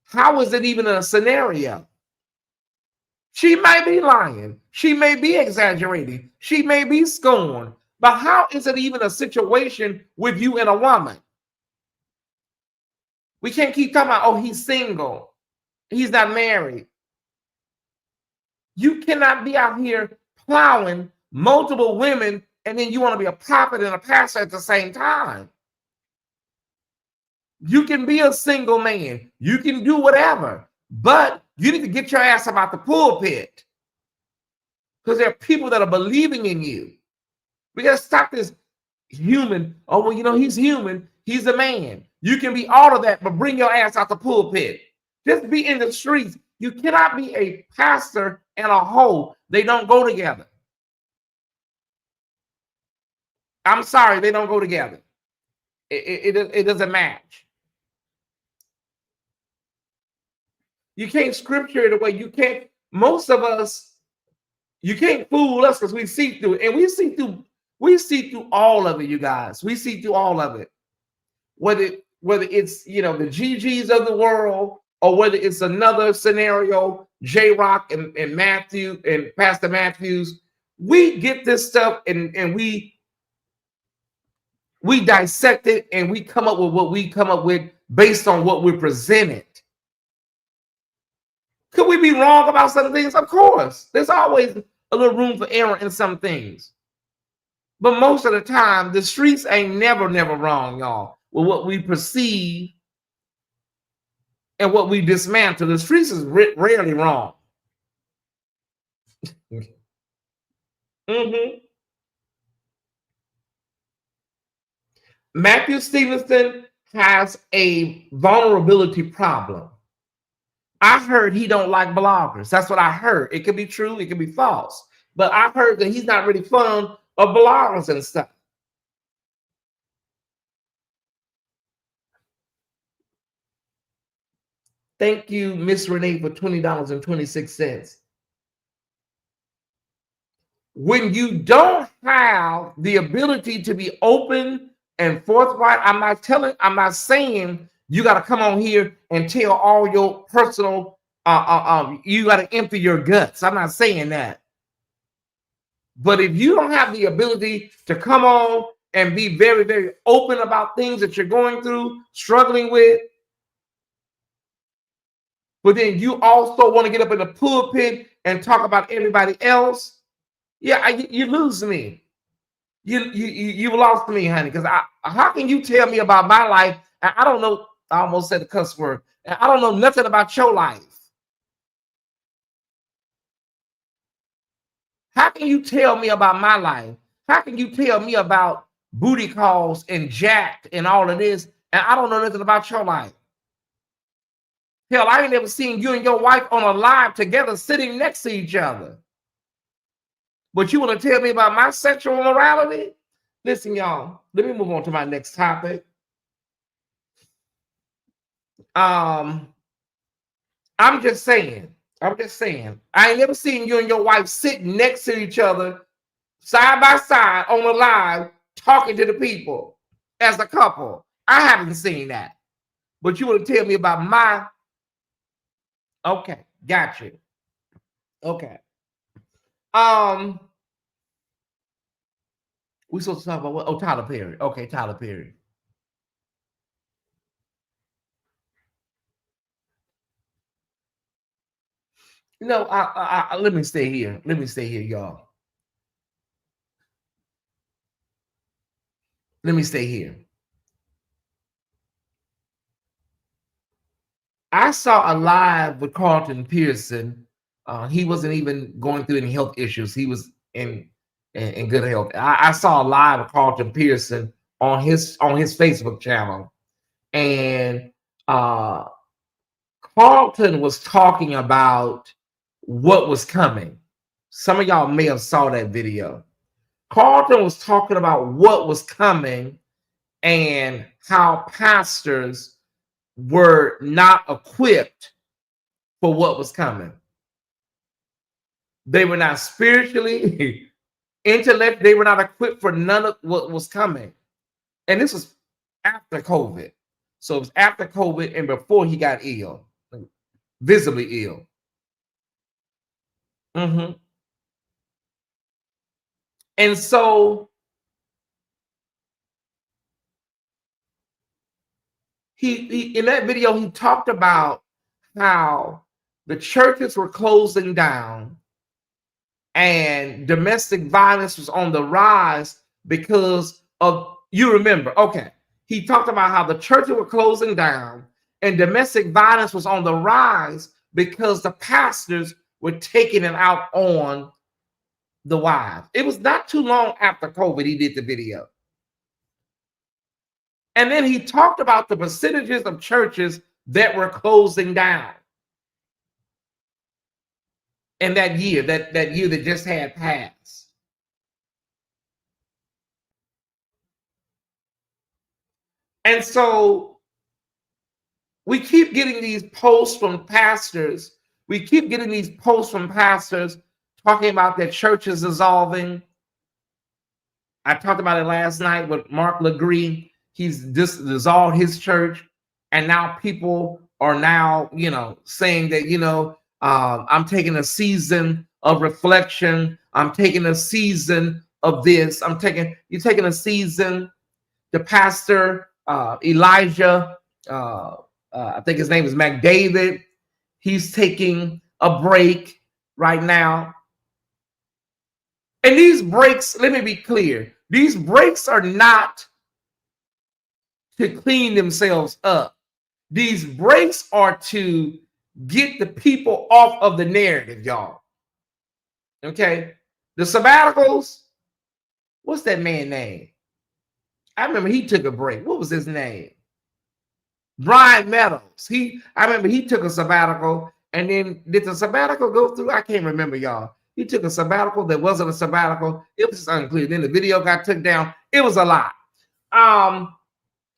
Speaker 1: how is it even a scenario? She may be lying. She may be exaggerating. She may be scorned. But how is it even a situation with you and a woman? We can't keep talking about, oh, he's single. He's not married. You cannot be out here plowing multiple women and then you want to be a prophet and a pastor at the same time. You can be a single man. You can do whatever. But you need to get your ass about the pulpit. Because there are people that are believing in you. We got to stop this human. Oh, well, he's human. He's a man. You can be all of that, but bring your ass out the pulpit. Just be in the streets. You cannot be a pastor and a hoe. They don't go together. I'm sorry, they don't go together. It doesn't match. You can't scripture it away. You can't, most of us, you can't fool us because we see through it. And we see through We see through all of it, you guys. We see through all of it. Whether it's, you know, the GGs of the world, or whether it's another scenario, J Rock and Matthew and Pastor Matthews, we get this stuff and we dissect it and we come up with what we come up with based on what we're presented. Could we be wrong about some things? Of course. There's always a little room for error in some things. But most of the time, the streets ain't never wrong, y'all, with what we perceive and what we dismantle. The streets is rarely wrong. Matthew Stevenson has a vulnerability problem. I heard he don't like bloggers. That's what I heard. It could be true, it could be false. But I've heard that he's not really fond of bloggers and stuff. Thank you, Miss Renee, for $20.26. When you don't have the ability to be open and forthright, I'm not saying you got to come on here and tell all your personal, you got to empty your guts. I'm not saying that. But if you don't have the ability to come on and be very, very open about things that you're going through, struggling with, but then you also want to get up in the pulpit and talk about everybody else, yeah, you lose me. You lost me, honey. Because how can you tell me about my life? And I don't know. I almost said a cuss word. And I don't know nothing about your life. How can you tell me about my life? How can you tell me about booty calls and jacked and all of this, and I don't know nothing about your life? Hell, I ain't never seen you and your wife on a live together sitting next to each other. But you want to tell me about my sexual morality? Listen, y'all, let me move on to my next topic. I'm just saying. I ain't never seen you and your wife sitting next to each other, side by side on a live, talking to the people as a couple. I haven't seen that. But you want to tell me about my... Okay, got you. Okay. We supposed to talk about what? Oh, Tyler Perry. Okay, Tyler Perry. No, let me stay here. Let me stay here, y'all. Let me stay here. I saw a live with Carlton Pearson. He wasn't even going through any health issues. He was in good health. I saw a live with Carlton Pearson on his Facebook channel, and Carlton was talking about what was coming. Some of y'all may have saw that video. Carlton was talking about what was coming and how pastors were not equipped for what was coming. They were not spiritually, intellect. They were not equipped for none of what was coming. And this was after COVID. So it was after COVID and before he got ill, visibly ill. And so he in that video, he talked about how the churches were closing down and domestic violence was on the rise because of, you remember, okay. He talked about how the churches were closing down and domestic violence was on the rise because the pastors were taking it out on the wives. It was not too long after COVID he did the video. And then he talked about the percentages of churches that were closing down in that year, that year that just had passed. And so we keep getting these posts from pastors. We keep getting these posts from pastors talking about that church is dissolving. I talked about it last night with Mark Legree. He's just dissolved his church, and now people are now, saying that, I'm taking a season of reflection. I'm taking a season of this. You're taking a season. The pastor, Elijah, I think his name is McDavid. He's taking a break right now. And these breaks, let me be clear, these breaks are not to clean themselves up. These breaks are to get the people off of the narrative, y'all. Okay? The sabbaticals, what's that man's name? I remember he took a break. What was his name? Brian Meadows. I remember he took a sabbatical, and then did the sabbatical go through? I can't remember, y'all. He took a sabbatical that wasn't a sabbatical. It was just unclear. Then the video got took down. It was a lot.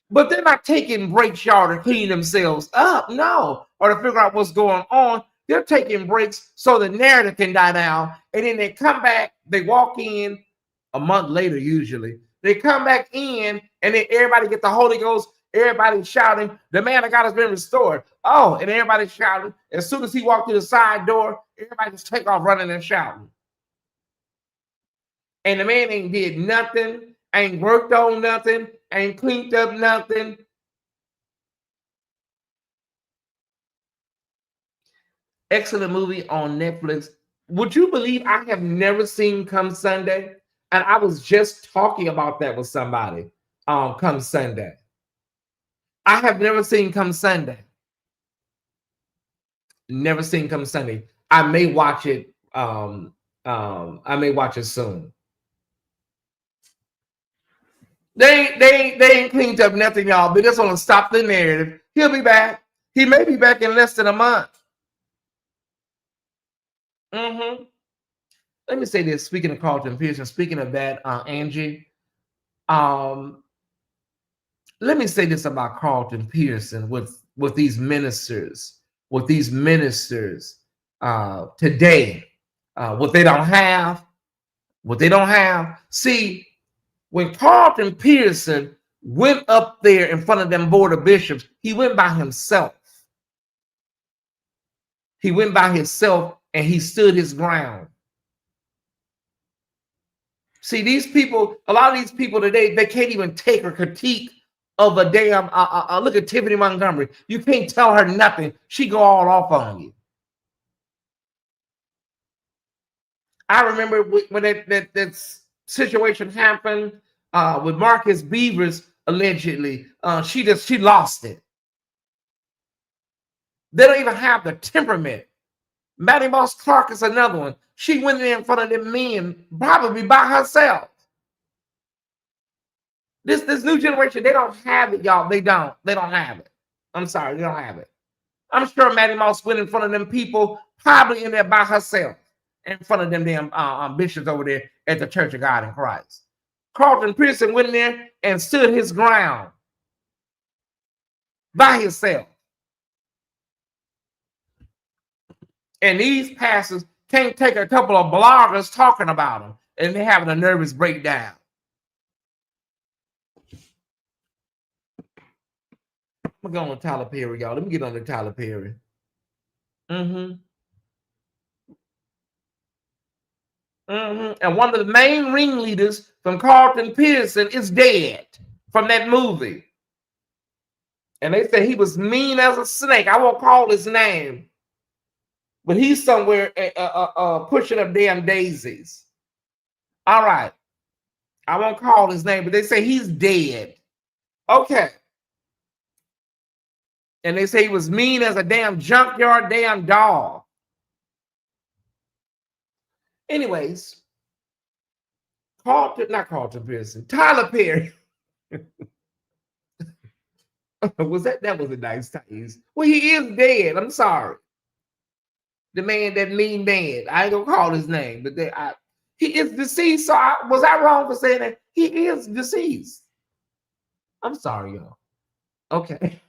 Speaker 1: But they're not taking breaks, y'all, to clean themselves up, no, or to figure out what's going on. They're taking breaks so the narrative can die down, and then they come back. They walk in a month later, usually. They come back in, and then everybody get the Holy Ghost. Everybody's shouting, the man of God has been restored. Oh, and everybody's shouting. As soon as he walked through the side door, everybody just take off running and shouting. And the man ain't did nothing, ain't worked on nothing, ain't cleaned up nothing. Excellent movie on Netflix. Would you believe I have never seen Come Sunday? And I was just talking about that with somebody Come Sunday. I have never seen Come Sunday. Never seen Come Sunday. I may watch it. I may watch it soon. They ain't cleaned up nothing, y'all. They just want to stop the narrative. He'll be back. He may be back in less than a month. Let me say this. Speaking of Carlton Pearson, speaking of that, Angie, let me say this about Carlton Pearson with these ministers, today, what they don't have. See, when Carlton Pearson went up there in front of them board of bishops, he went by himself. He went by himself and he stood his ground. See, these people, a lot of these people today, they can't even take a critique of a damn, look at Tiffany Montgomery. You can't tell her nothing. She go all off on you. I remember when that situation happened with Marcus Beavers, allegedly. She lost it. They don't even have the temperament. Maddie Moss Clark is another one. She went in front of them men probably by herself. This new generation, they don't have it, y'all. They don't have it. I'm sorry, they don't have it. I'm sure Maddie Moss went in front of them people, probably in there by herself, in front of them damn bishops over there at the Church of God in Christ. Carlton Pearson went in there and stood his ground by himself. And these pastors can't take a couple of bloggers talking about them, and they're having a nervous breakdown. I'm going on Tyler Perry, y'all. Let me get on to Tyler Perry. And one of the main ringleaders from Carlton Pearson is dead from that movie. And they say he was mean as a snake. I won't call his name. But he's somewhere pushing up damn daisies. All right. I won't call his name, but they say he's dead. Okay. And they say he was mean as a damn junkyard damn dog. Anyways, not Carlton Pearson, Tyler Perry. that was a nice Tyesse. Well, he is dead. I'm sorry. The man, that mean man. I ain't gonna call his name, but he is deceased. So was I wrong for saying that? He is deceased. I'm sorry, y'all. Okay.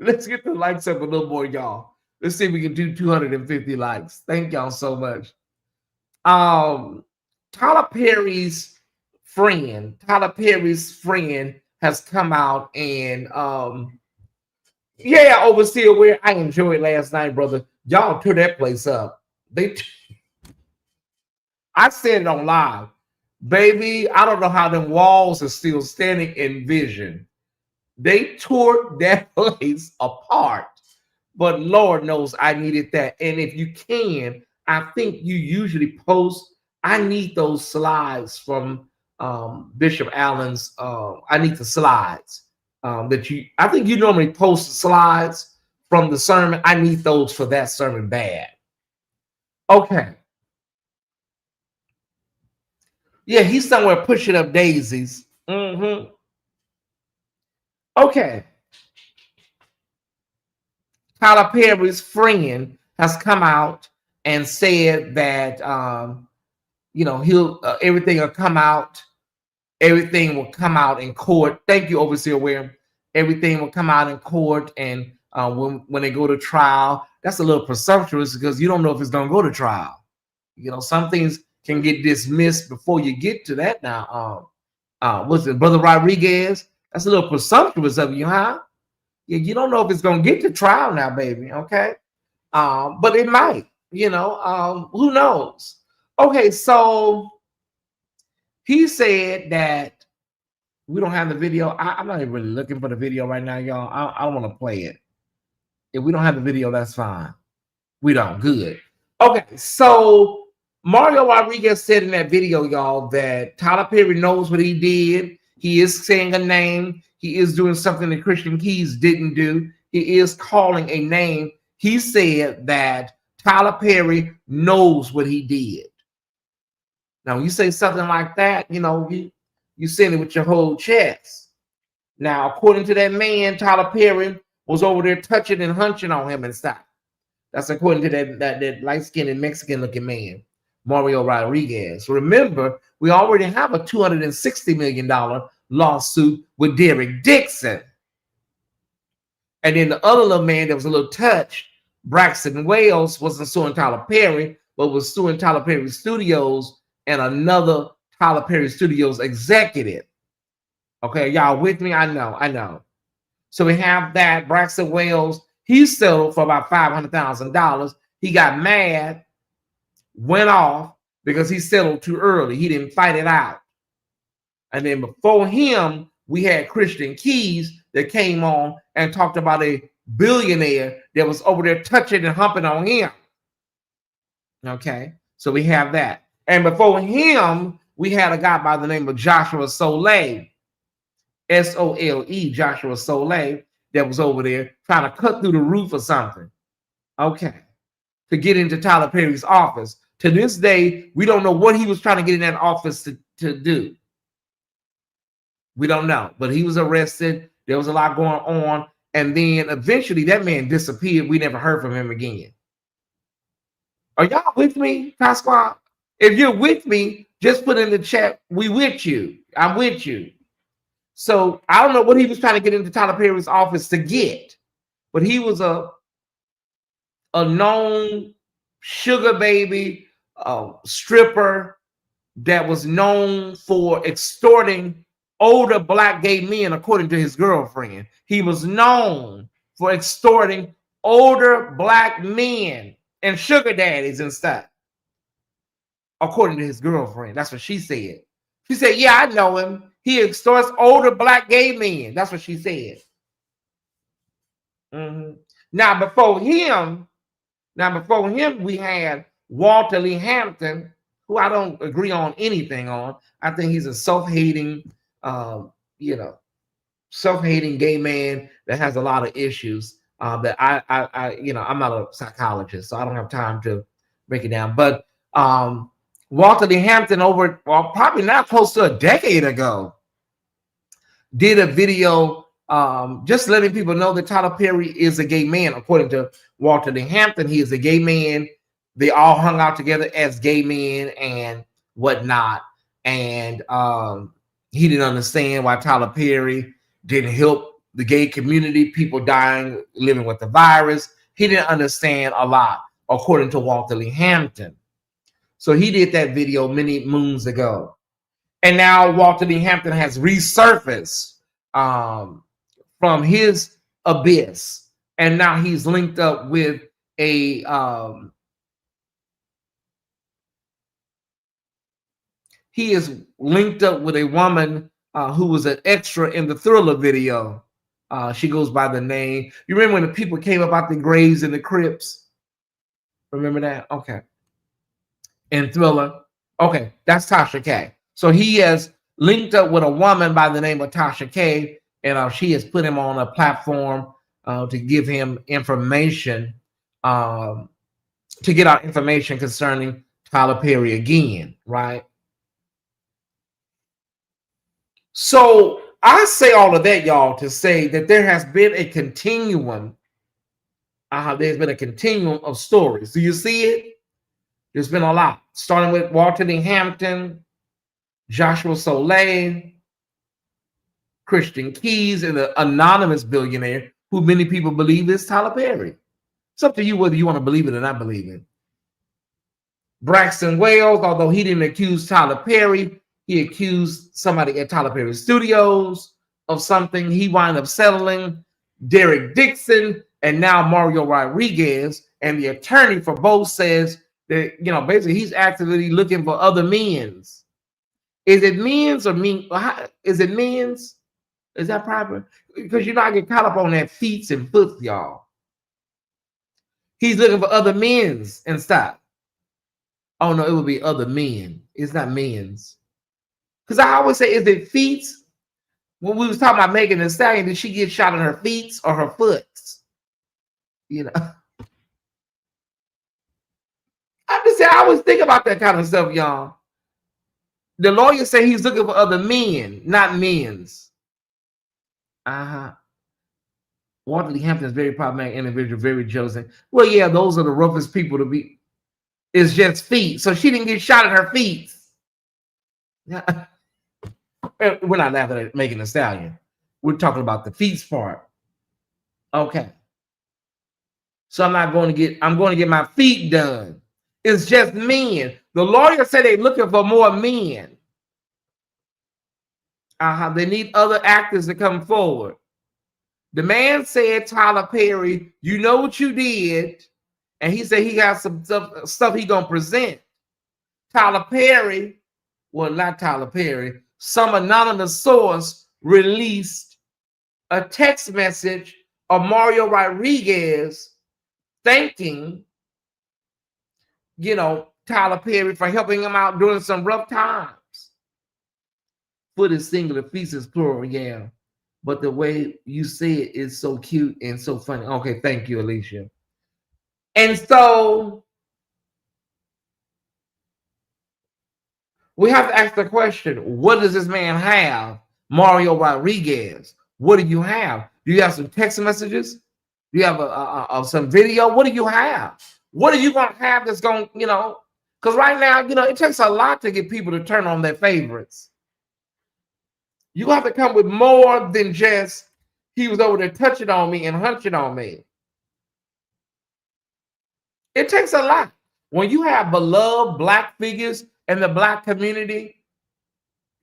Speaker 1: Let's get the likes up a little more, y'all. Let's see if we can do 250 likes. Thank y'all so much. Tyler Perry's friend has come out and yeah, Overseer where I enjoyed last night, brother. Y'all tore that place up. I said it on live. Baby, I don't know how them walls are still standing in vision. They tore that place apart. But Lord knows I needed that. And if you can, I think you usually post. I need those slides from Bishop Allen's. I need the slides that you. I think you normally post the slides from the sermon. I need those for that sermon bad. Okay. Yeah, he's somewhere pushing up daisies. Mm-hmm. Okay. Tyler Perry's friend has come out and said that he'll everything will come out. Everything will come out in court. Thank you, Overseer Ware. Everything will come out in court, and when they go to trial, that's a little presumptuous because you don't know if it's going to go to trial. Some things can get dismissed before you get to that. Now, what's it, Brother Rodriguez? That's a little presumptuous of you, huh? Yeah, you don't know if it's going to get to trial now, baby. Okay, but it might. Who knows? Okay, so he said that we don't have the video. I'm not even really looking for the video right now, y'all. I don't want to play it. If we don't have the video, that's fine. We don't. Good. Okay, so Mario Rodriguez said in that video, y'all, that Tyler Perry knows what he did. He is saying a name. He is doing something that Christian Keys didn't do. He is calling a name. He said that Tyler Perry knows what he did. Now, when you say something like that, you saying it with your whole chest. Now, according to that man, Tyler Perry was over there touching and hunching on him and stuff. That's according to that light-skinned and Mexican-looking man, Mario Rodriguez. Remember, we already have a $260 million lawsuit with Derek Dixon. And then the other little man that was a little touched, Braxton Wales, wasn't suing Tyler Perry, but was suing Tyler Perry Studios and another Tyler Perry Studios executive. Okay, y'all with me? I know. So we have that Braxton Wales. He settled for about $500,000. He got mad, went off because he settled too early. He didn't fight it out. And then before him, we had Christian Keys that came on and talked about a billionaire that was over there touching and humping on him. Okay, so we have that. And before him, we had a guy by the name of Joshua Soleil, S-O-L-E, Joshua Soleil, that was over there trying to cut through the roof or something. Okay, to get into Tyler Perry's office. To this day, we don't know what he was trying to get in that office to do. We don't know, but he was arrested. There was a lot going on. And then eventually that man disappeared. We never heard from him again. Are y'all with me, Pasquale? If you're with me, just put in the chat, we with you. I'm with you. So I don't know what he was trying to get into Tyler Perry's office to get, but he was a known sugar baby stripper that was known for extorting older black gay men, according to his girlfriend. He was known for extorting older black men and sugar daddies and stuff, according to his girlfriend. That's what she said. She said, yeah, I know him. He extorts older black gay men. That's what she said. Now, before him, we had Walter Lee Hampton, who I don't agree on anything on. I think he's a self-hating, self-hating gay man that has a lot of issues. That I'm not a psychologist, so I don't have time to break it down. But Walter Lee Hampton, probably not close to a decade ago, did a video just letting people know that Tyler Perry is a gay man. According to Walter Lee Hampton, he is a gay man. They all hung out together as gay men and whatnot. And he didn't understand why Tyler Perry didn't help the gay community, people dying, living with the virus. He didn't understand a lot, according to Walter Lee Hampton. So he did that video many moons ago. And now Walter D. Hampton has resurfaced from his abyss. And now he's linked up with a he is linked up with a woman who was an extra in the Thriller video. She goes by the name. You remember when the people came up out the graves in the crypts? Remember that? Okay. In Thriller. Okay, that's Tasha K. So he has linked up with a woman by the name of Tasha K, and she has put him on a platform to give him information, to get out information concerning Tyler Perry again, right? So I say all of that, y'all, to say that there has been a continuum. There's been a continuum of stories. Do you see it? There's been a lot, starting with Walter D. Hampton, Joshua Soleil, Christian Keys, and the anonymous billionaire who many people believe is Tyler Perry. It's up to you whether you want to believe it or not believe it. Braxton Wales, although he didn't accuse Tyler Perry, he accused somebody at Tyler Perry Studios of something. He wound up settling Derek Dixon and now Mario Rodriguez, and the attorney for both says that, basically he's actively looking for other men's. Is it men's or mean? Is it men's? Is that proper? Because I get caught up on that feet and foot, y'all. He's looking for other men's and stuff. Oh no, it would be other men. It's not men's. Because I always say, is it feet? When we was talking about Megan Thee Stallion, did she get shot in her feet or her foot? I'm just saying, I always think about that kind of stuff, y'all. The lawyer said he's looking for other men, not men's. Walter D. Hampton is very problematic individual, very jealous. Well, yeah, those are the roughest people to be. It's just feet. So she didn't get shot at her feet. Yeah. We're not laughing at Megan Thee Stallion. We're talking about the feet part. Okay. So I'm going to get my feet done. It's just men. The lawyer said they're looking for more men. They need other actors to come forward. The man said, Tyler Perry, you know what you did. And he said he got some stuff he going to present. Tyler Perry, well, not Tyler Perry, some anonymous source released a text message of Mario Rodriguez thanking, Tyler Perry for helping him out during some rough times. Foot is singular, feet is plural, yeah. But the way you say it is so cute and so funny. Okay, thank you, Alicia. And so we have to ask the question, what does this man have? Mario Rodriguez, what do you have? Do you have some text messages? Do you have some video? What do you have? What are you going to have that's going, because right now, it takes a lot to get people to turn on their favorites. You have to come with more than just, he was over there touching on me and hunching on me. It takes a lot. When you have beloved Black figures in the Black community,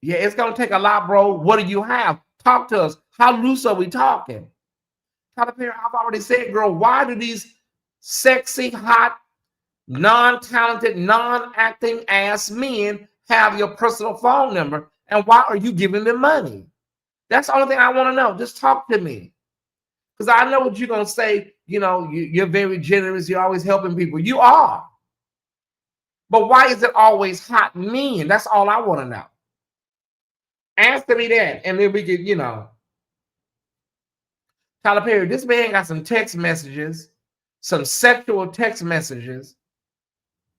Speaker 1: yeah, it's going to take a lot, bro. What do you have? Talk to us. How loose are we talking? Tyler Perry, I've already said, girl, why do these sexy, hot, non-talented, non-acting ass men have your personal phone number? And why are you giving them money? That's the only thing I want to know. Just talk to me. Because I know what you're going to say. You're very generous. You're always helping people. You are. But why is it always hot men? That's all I want to know. Answer me that. And then we can, Tyler Perry, this man got some text messages, some sexual text messages.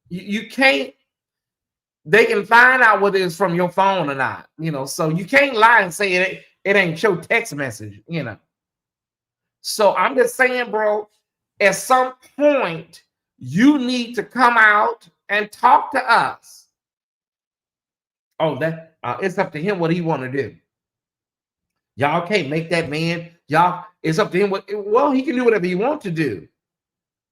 Speaker 1: You can't, they can find out whether it's from your phone or not, so you can't lie and say it ain't your text message, So I'm just saying, bro, at some point, you need to come out and talk to us. Oh, that it's up to him what he want to do. Y'all can't make that man. Y'all, it's up to him. Well, he can do whatever he wants to do.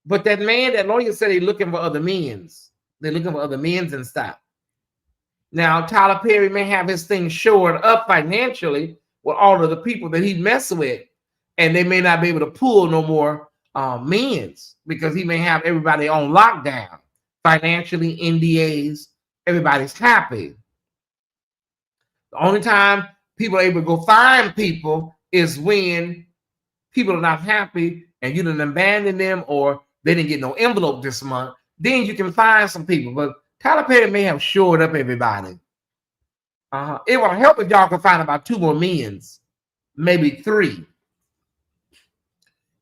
Speaker 1: But that man, that lawyer said he's looking for other men's. They're looking for other men's and stuff. Now, Tyler Perry may have his thing shored up financially with all of the people that he messes with, and they may not be able to pull no more men's because he may have everybody on lockdown financially, NDAs. Everybody's happy. The only time people are able to go find people is when people are not happy and you didn't abandon them or they didn't get no envelope this month. Then you can find some people. But Tyler Perry may have shored up everybody. It will help if y'all can find about 2 more men's, maybe 3.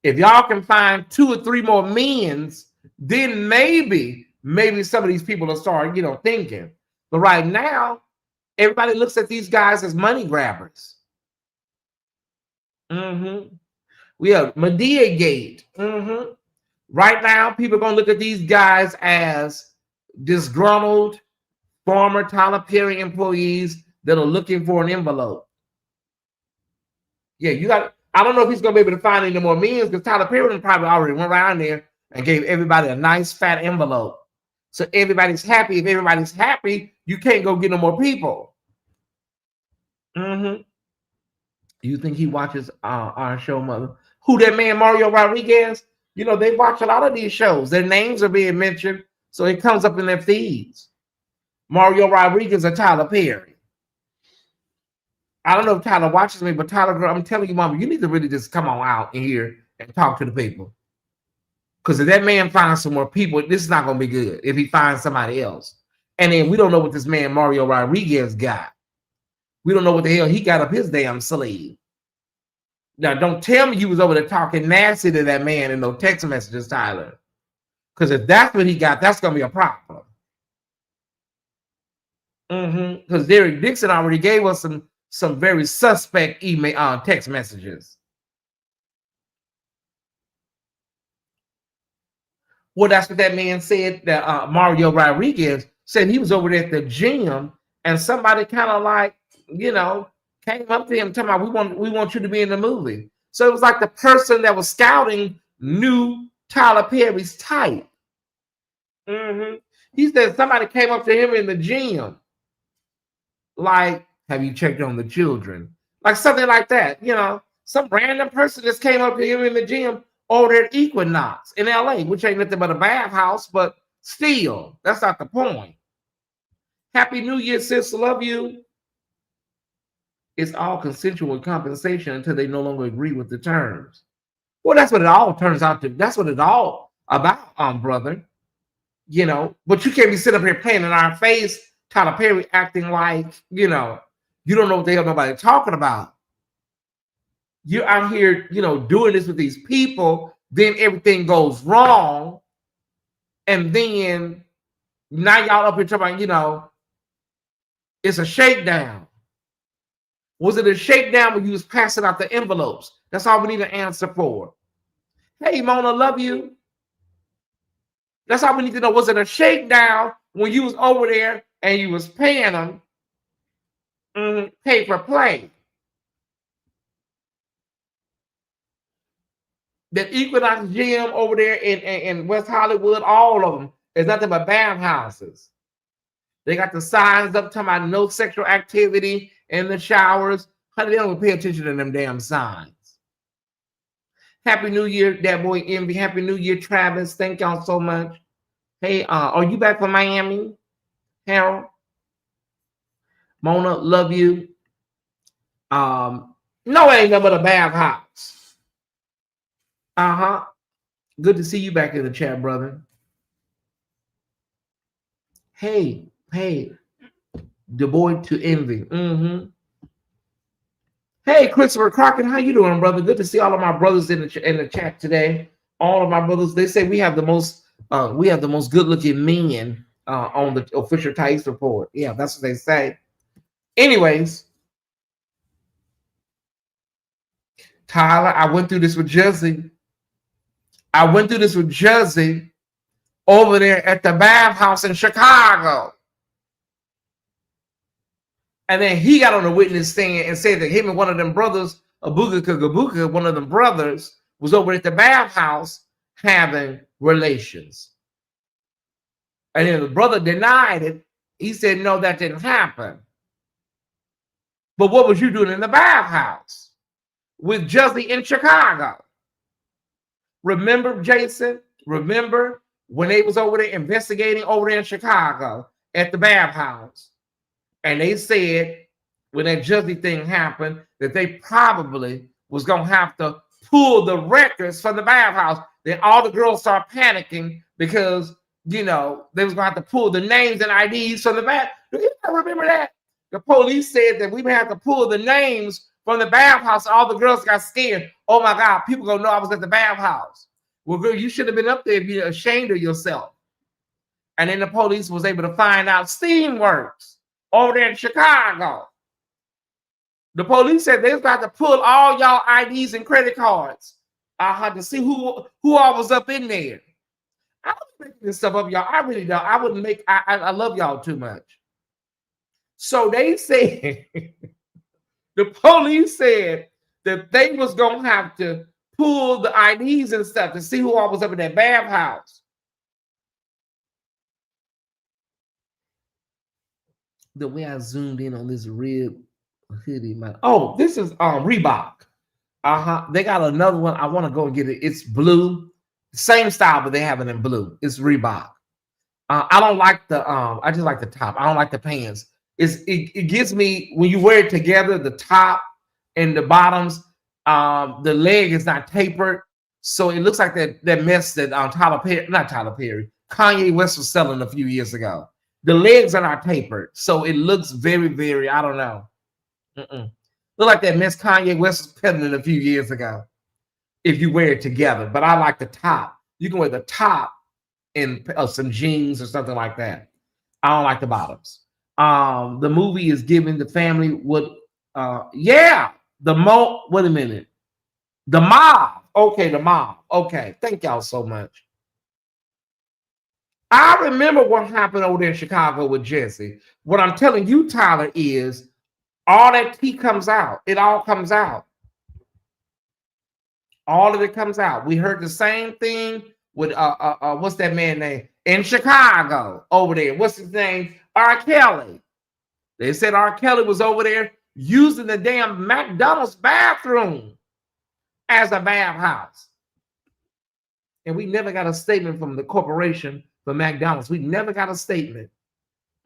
Speaker 1: If y'all can find 2 or 3 more men's, then maybe some of these people will start, thinking. But right now, everybody looks at these guys as money grabbers. We have Medea Gate. Right now, people are going to look at these guys as disgruntled former Tyler Perry employees that are looking for an envelope. Yeah, I don't know if he's going to be able to find any more means because Tyler Perry probably already went around there and gave everybody a nice fat envelope. So everybody's happy. If everybody's happy, you can't go get no more people. You think he watches our show, Mother? Who that man, Mario Rodriguez? They watch a lot of these shows. Their names are being mentioned, so it comes up in their feeds. Mario Rodriguez or Tyler Perry. I don't know if Tyler watches me, but Tyler, I'm telling you, Mama, you need to really just come on out in here and talk to the people. Because if that man finds some more people, this is not going to be good if he finds somebody else. And then we don't know what this man, Mario Rodriguez, got. We don't know what the hell he got up his damn sleeve. Now, don't tell me you was over there talking nasty to that man in those text messages, Tyler. Because if that's what he got, that's going to be a problem. Because Derek Dixon already gave us some very suspect email text messages. Well, that's what that man said. That Mario Rodriguez said he was over there at the gym, and somebody kind of like, came up to him talking about we want you to be in the movie. So it was like the person that was scouting knew Tyler Perry's type. He said somebody came up to him in the gym. Like, have you checked on the children? Like something like that, some random person just came up to him in the gym over there at Equinox in LA, which ain't nothing but a bathhouse, but still, that's not the point. Happy New Year, sis. Love you. It's all consensual compensation until they no longer agree with the terms. Well, that's what it all turns out to. That's what it's all about, brother. But you can't be sitting up here playing in our face, Tyler Perry acting like, you don't know what the hell nobody's talking about. You're out here, doing this with these people, then everything goes wrong. And then now y'all up here talking about, it's a shakedown. Was it a shakedown when you was passing out the envelopes? That's all we need an answer for. Hey, Mona, love you. That's all we need to know. Was it a shakedown when you was over there and you was paying them pay for play? That Equinox Gym over there in West Hollywood, all of them, is nothing but bathhouses. They got the signs up talking about no sexual activity in the showers. Honey, they don't pay attention to them damn signs. Happy New Year, that boy Envy. Happy New Year, Travis. Thank y'all so much. Hey, are you back from Miami, Harold? Mona, love you. No, it ain't nothing but a bathhouse. Good to see you back in the chat, brother. Hey, the boy to Envy. Hey, Christopher Crockett, how you doing, brother? Good to see all of my brothers in the chat today. All of my brothers. They say we have the most good-looking men on the official Tyesse Report. Yeah, that's what they say. Anyways, Tyler, I went through this with Jersey. Over there at the bathhouse in Chicago. And then he got on the witness stand and said that him and one of them brothers, Gabuka, one of them brothers, was over at the bathhouse having relations. And then the brother denied it. He said, no, that didn't happen. But what was you doing in the bathhouse with Jesse in Chicago? Remember, Jason? Remember when they was over there investigating over there in Chicago at the bathhouse? And they said when that Jesse thing happened that they probably was going to have to pull the records from the bathhouse. Then all the girls start panicking because, you know, they was going to have to pull the names and IDs from the bath. Do you remember that? The police said that we may have to pull the names from the bathhouse. All the girls got scared. Oh my God, people gonna know I was at the bathhouse. Well, girl, you should have been up there if you're ashamed of yourself. And then the police was able to find out Steamworks over there in Chicago. The police said they was about to pull all y'all IDs and credit cards. I had to see who all was up in there. I don't make this stuff up, y'all. I really don't. I wouldn't make. I love y'all too much. So they said, the police said that they was gonna have to pull the IDs and stuff to see who all was up in that bathhouse. The way I zoomed in on this red hoodie, man. Oh, this is Reebok. They got another one. I want to go and get it. It's blue, same style, but they have it in blue. It's Reebok. I don't like the I just like the top. I don't like the pants. It gives me, when you wear it together, the top and the bottoms, the leg is not tapered, so it looks like that mess that Kanye West was selling a few years ago. The legs are not tapered, so it looks very, very, I don't know. Look like that mess Kanye West was peddling a few years ago. If you wear it together, but I like the top. You can wear the top in some jeans or something like that. I don't like the bottoms. The movie is giving the family what wait a minute. The Mob. Okay, The Mob. Okay, thank y'all so much. I remember what happened over there in Chicago with Jesse. What I'm telling you, Tyler, is all that tea comes out. It all comes out. All of it comes out. We heard the same thing with what's that man name in Chicago over there? What's his name? R. Kelly. They said R. Kelly was over there using the damn McDonald's bathroom as a bathhouse. And we never got a statement from the corporation for McDonald's. We never got a statement.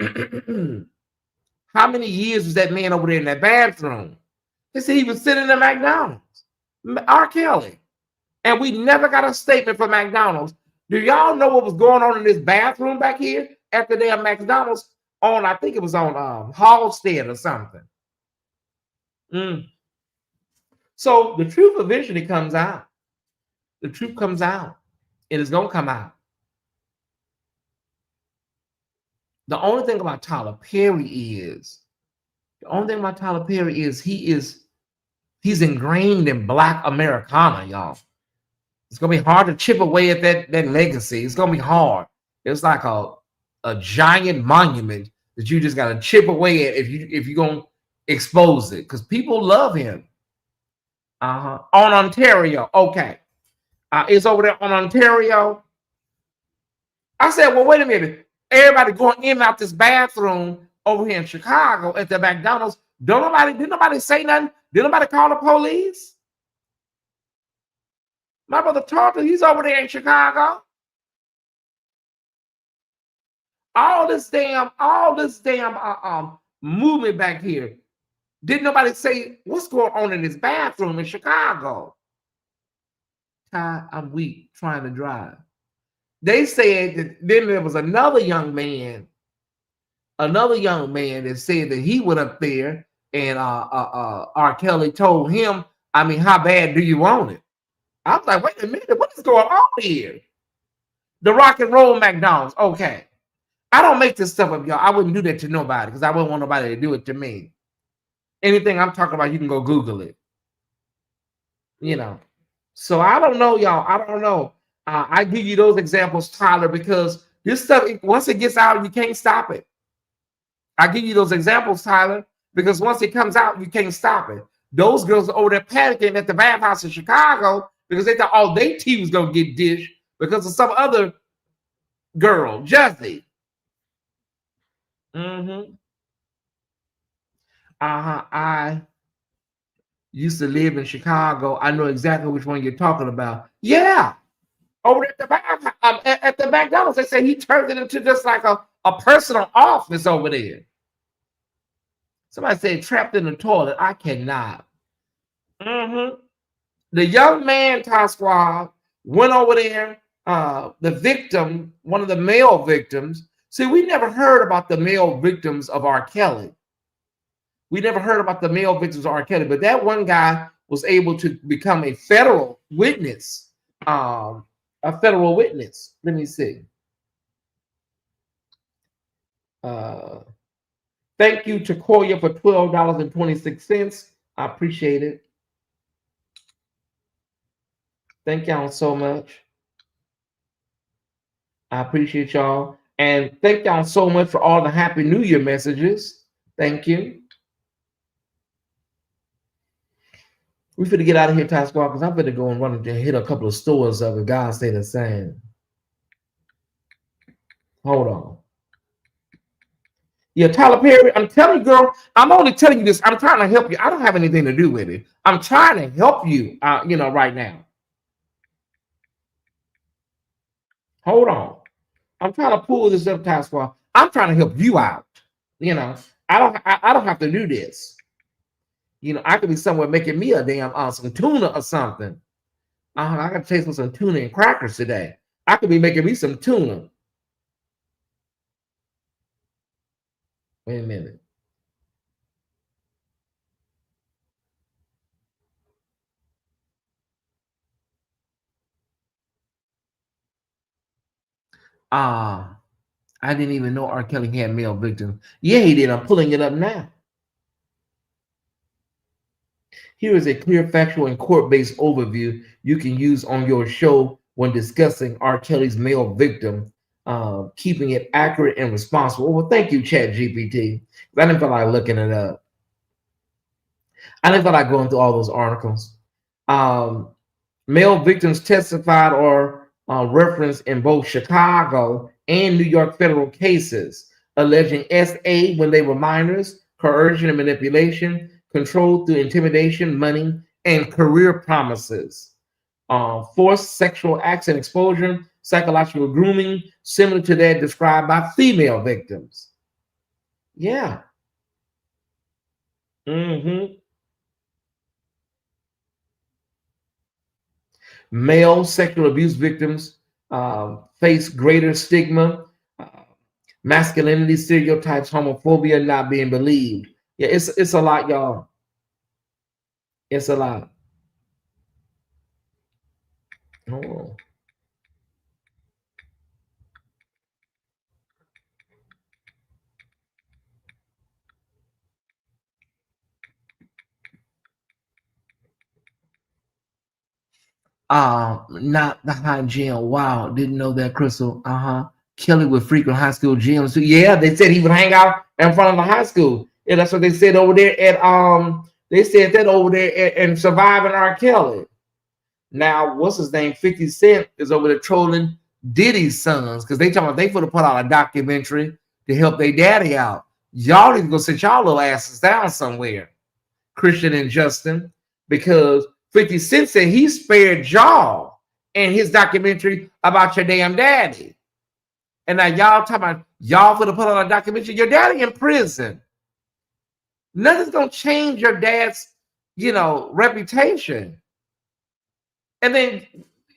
Speaker 1: How many years was that man over there in that bathroom? They said he was sitting in McDonald's. R. Kelly. And we never got a statement from McDonald's. Do y'all know what was going on in this bathroom back here at the damn McDonald's on, I think it was on Halstead or something. So the truth eventually comes out. The truth comes out. It is going to come out. The only thing about Tyler Perry is, he's ingrained in Black Americana, y'all. It's gonna be hard to chip away at that legacy. It's gonna be hard. It's like a giant monument that you just gotta chip away at if you're gonna expose it, because people love him. On Ontario, okay. It's over there on Ontario. I said, well, wait a minute. Everybody going in and out this bathroom over here in Chicago at the McDonald's. Did nobody say nothing? Did nobody call the police? My brother Tartar, he's over there in Chicago. All this damn movement back here. Didn't nobody say what's going on in this bathroom in Chicago? Ty, I'm weak trying to drive. They said that then there was another young man that said that he went up there and R. Kelly told him, I mean, how bad do you want it? I was like, wait a minute, what is going on here? The Rock and Roll McDonald's. Okay. I don't make this stuff up, y'all. I wouldn't do that to nobody because I wouldn't want nobody to do it to me. Anything I'm talking about, you can go Google it. You know. So I don't know, y'all. I don't know. I give you those examples, Tyler, because this stuff, once it gets out, you can't stop it. I give you those examples, Tyler, because once it comes out, you can't stop it. Those girls are over there panicking at the bathhouse in Chicago because they thought, oh, their tea was going to get dished because of some other girl, Jesse. Mm-hmm. I used to live in Chicago. I know exactly which one you're talking about. Yeah. Over at the back, at the McDonald's, they said he turned it into just like a personal office over there. Somebody said trapped in the toilet. I cannot. Mm-hmm. The young man, Tasquad, went over there. The victim, one of the male victims. See, we never heard about the male victims of R. Kelly. We never heard about the male victims of R. Kelly, but that one guy was able to become a federal witness. A federal witness. Let me see. Uh, Thank you to Koya for $12.26. I appreciate it. Thank y'all so much. I appreciate y'all. And thank y'all so much for all the Happy New Year messages. Thank you. We finna get out of here, Ty Squad, because I'm finna go and run and hit a couple of stores of it. God stay the same. Hold on. Yeah, Tyler Perry, I'm telling you, girl, I'm only telling you this. I'm trying to help you. I don't have anything to do with it. I'm trying to help you, right now. Hold on. I'm trying to pull this up, Ty Squad. I'm trying to help you out. I don't have to do this. I could be somewhere making me a damn some tuna or something. I got to taste with some tuna and crackers today. I could be making me some tuna. Wait a minute. I didn't even know R. Kelly had male victims. Yeah, he did. I'm pulling it up now. Here is a clear, factual, and court-based overview you can use on your show when discussing R. Kelly's male victim, keeping it accurate and responsible. Well, thank you, Chat GPT. I didn't feel like looking it up. I didn't feel like going through all those articles. Male victims testified or referenced in both Chicago and New York federal cases, alleging SA when they were minors, coercion and manipulation, control through intimidation, money, and career promises, forced sexual acts and exposure, psychological grooming, similar to that described by female victims. Yeah. Mm-hmm. Male sexual abuse victims face greater stigma, uh, masculinity stereotypes, homophobia, not being believed. Yeah, it's a lot, y'all. It's a lot. Oh. Not the high jail. Wow, didn't know that, Crystal. Kelly would frequent high school gyms too. Yeah, they said he would hang out in front of the high school. Yeah, that's what they said over there at they said that over there at Surviving R. Kelly. Now, what's his name? 50 Cent is over there trolling Diddy's sons because they talking about they put out a documentary to help their daddy out. Y'all need to go sit y'all little asses down somewhere, Christian and Justin, because 50 Cent said he spared y'all in his documentary about your damn daddy. And now y'all talking about y'all for to put on a documentary. Your daddy in prison. Nothing's gonna change your dad's, reputation. And then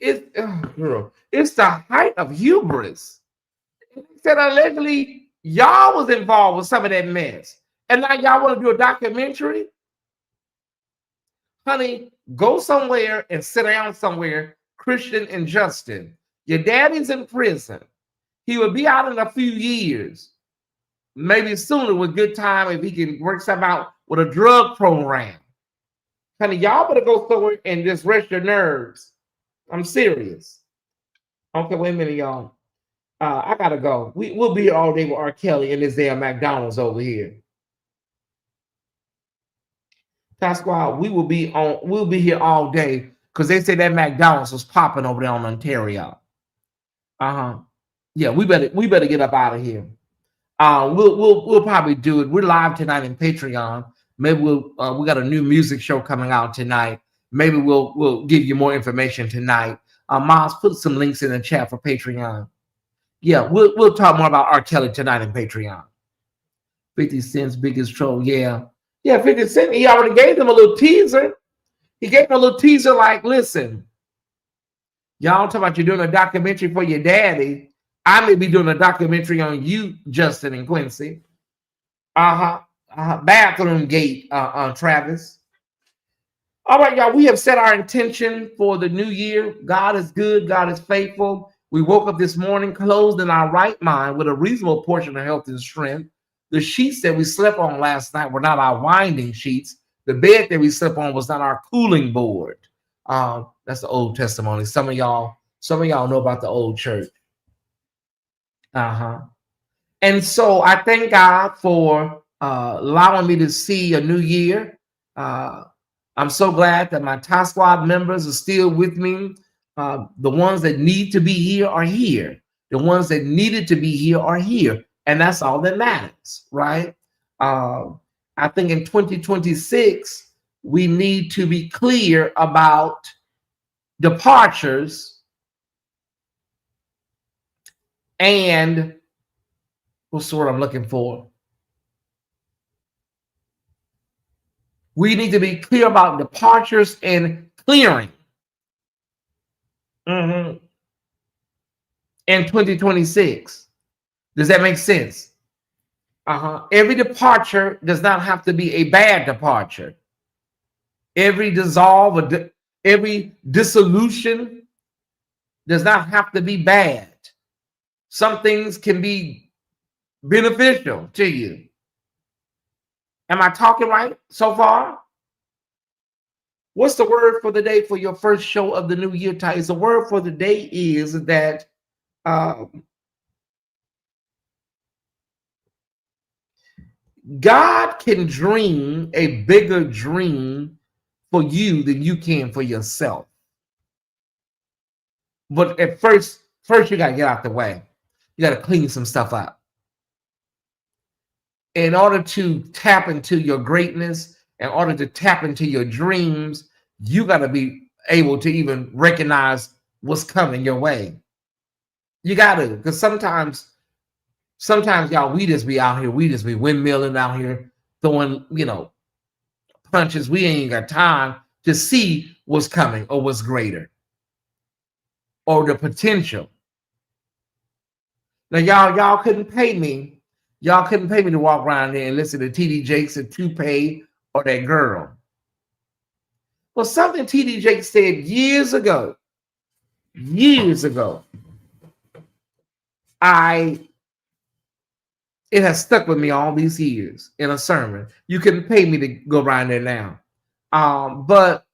Speaker 1: it's the height of hubris. He said allegedly y'all was involved with some of that mess. And now y'all want to do a documentary? Honey, go somewhere and sit down somewhere, Christian and Justin. Your daddy's in prison. He will be out in a few years, maybe sooner with good time if he can work something out with a drug program. Honey, y'all better go somewhere and just rest your nerves. I'm serious. Okay, wait a minute, y'all. I gotta go. We'll be here all day with R. Kelly and this damn McDonald's over here. Pasquale, we'll be here all day because they said that McDonald's was popping over there on Ontario. Yeah, we better get up out of here. We'll probably do it. We're live tonight in Patreon. Maybe we got a new music show coming out tonight. Maybe we'll give you more information tonight. Miles, put some links in the chat for Patreon. Yeah, we'll talk more about R. Kelly tonight in Patreon. 50 Cent's biggest troll. Yeah. 50 Cent, he already gave them a little teaser. He gave them a little teaser like, listen, y'all talk about you doing a documentary for your daddy. I may be doing a documentary on you, Justin and Quincy. Bathroom gate, Travis. All right, y'all, we have set our intention for the new year. God is good. God is faithful. We woke up this morning clothed in our right mind with a reasonable portion of health and strength. The sheets that we slept on last night were not our winding sheets. The bed that we slept on was not our cooling board. That's the old testimony. Some of y'all know about the old church. And so I thank God for allowing me to see a new year. I'm so glad that my Tie Squad members are still with me. The ones that need to be here are here. The ones that needed to be here are here. And that's all that matters, right? I think in 2026, we need to be clear about departures and what's the word I'm looking for? We need to be clear about departures and clearing in 2026. Does that make sense? Every departure does not have to be a bad departure. Every dissolve or every dissolution does not have to be bad. Some things can be beneficial to you. Am I talking right so far? What's the word for the day for your first show of the new year, Tyesse? The word for the day is that God can dream a bigger dream for you than you can for yourself. But at first you got to get out the way. You got to clean some stuff up. In order to tap into your greatness, in order to tap into your dreams, you got to be able to even recognize what's coming your way. You got to, because sometimes y'all, we just be out here, we just be windmilling out here, throwing, punches. We ain't got time to see what's coming or what's greater or the potential. Now, y'all couldn't pay me. Y'all couldn't pay me to walk around there and listen to TD Jakes and Toupee or that girl. Well, something TD Jakes said years ago, it has stuck with me all these years in a sermon. You couldn't pay me to go around there now. But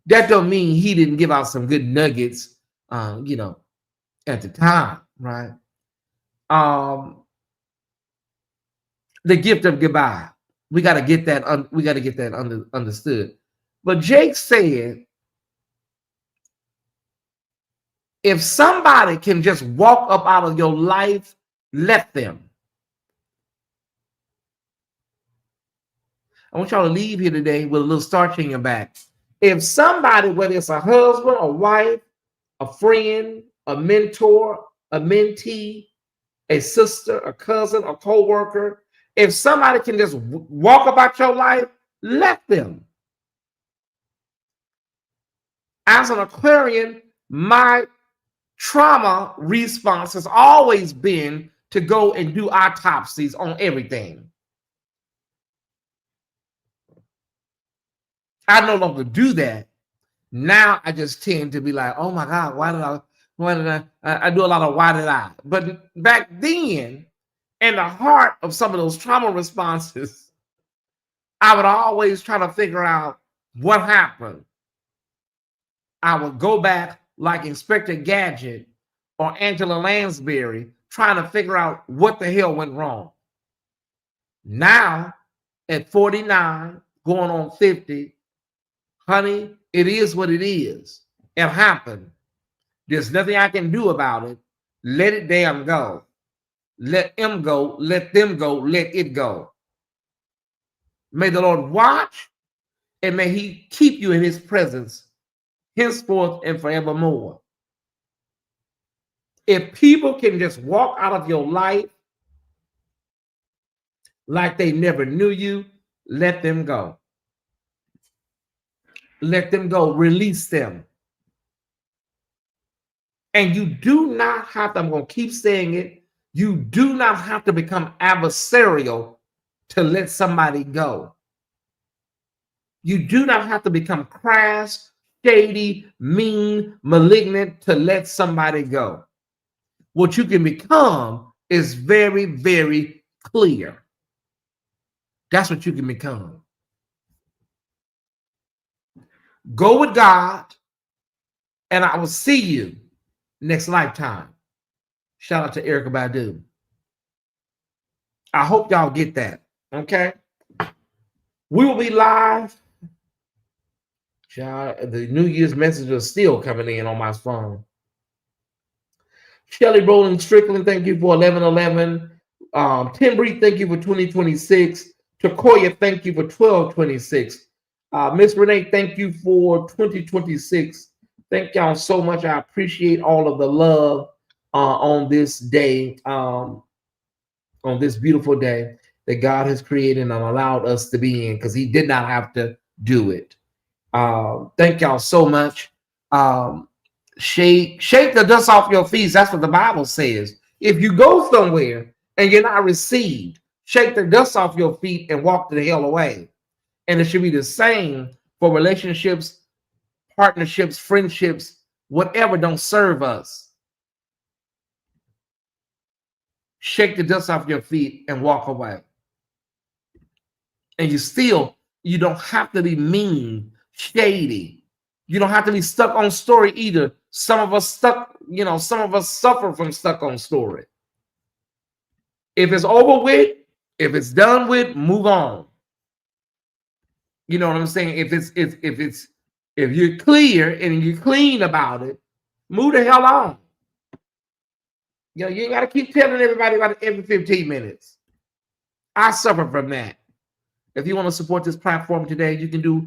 Speaker 1: that don't mean he didn't give out some good nuggets, at the time, right? The gift of goodbye. We got to get that. Understood. But Jake said, if somebody can just walk up out of your life, let them. I want y'all to leave here today with a little starch in your back. If somebody, whether it's a husband, a wife, a friend, a mentor, a mentee, a sister, a cousin, a co-worker, if somebody can just walk about your life, let them. As an Aquarian, my trauma response has always been to go and do autopsies on everything. I no longer do that. Now I just tend to be like, oh my God, why did I do a lot of why did I? But back then, in the heart of some of those trauma responses, I would always try to figure out what happened. I would go back like Inspector Gadget or Angela Lansbury, trying to figure out what the hell went wrong. Now, at 49, going on 50, honey, it is what it is. It happened. There's nothing I can do about it. Let it damn go. Let him go, let them go, let it go. May the Lord watch and may he keep you in his presence henceforth and forevermore. If people can just walk out of your life like they never knew you, let them go. Let them go. Release them. And you do not have to, I'm going to keep saying it, you do not have to become adversarial to let somebody go. You do not have to become crass, shady, mean, malignant to let somebody go. What you can become is very, very clear. That's what you can become. Go with God, and I will see you next lifetime. Shout out to Erica Badu. I hope y'all get that. Okay. We will be live. The New Year's messages are still coming in on my phone. Shelly Rowland Strickland, thank you for 1111. Tim Bree, thank you for 2026. Takoya, thank you for 1226. Miss Renee, thank you for 2026. Thank y'all so much. I appreciate all of the love on this day, on this beautiful day that God has created and allowed us to be in, because he did not have to do it. Thank y'all so much. Shake the dust off your feet. That's what the Bible says. If you go somewhere and you're not received, shake the dust off your feet and walk the hell away. And it should be the same for relationships, partnerships, friendships, whatever don't serve us. Shake the dust off your feet and walk away. And you don't have to be mean, shady. You don't have to be stuck on story either. Some of us suffer from stuck on story. If it's over with, if it's done with, move on. You know what I'm saying? If you're clear and you're clean about it, move the hell on. You ain't got to keep telling everybody about it every 15 minutes. I suffer from that. If you want to support this platform today, you can do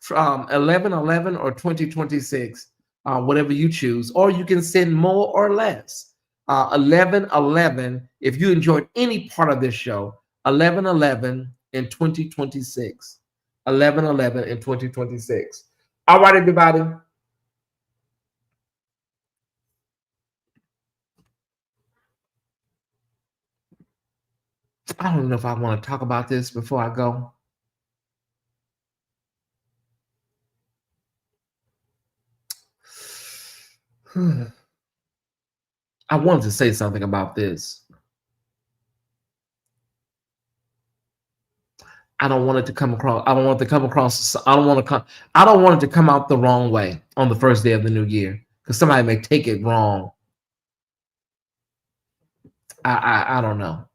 Speaker 1: 1111 or 2026, whatever you choose, or you can send more or less. 1111, if you enjoyed any part of this show, 1111 in 2026. 1111 in 2026. All right, everybody. I don't know if I want to talk about this before I go. I wanted to say something about this. I don't want it to come across. I don't want it to come out the wrong way on the first day of the new year, because somebody may take it wrong. I don't know.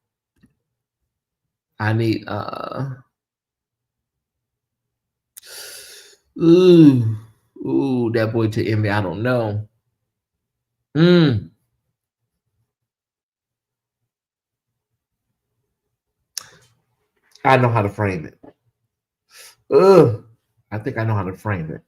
Speaker 1: I need ooh, that boy to envy. I don't know. I know how to frame it. I think I know how to frame it.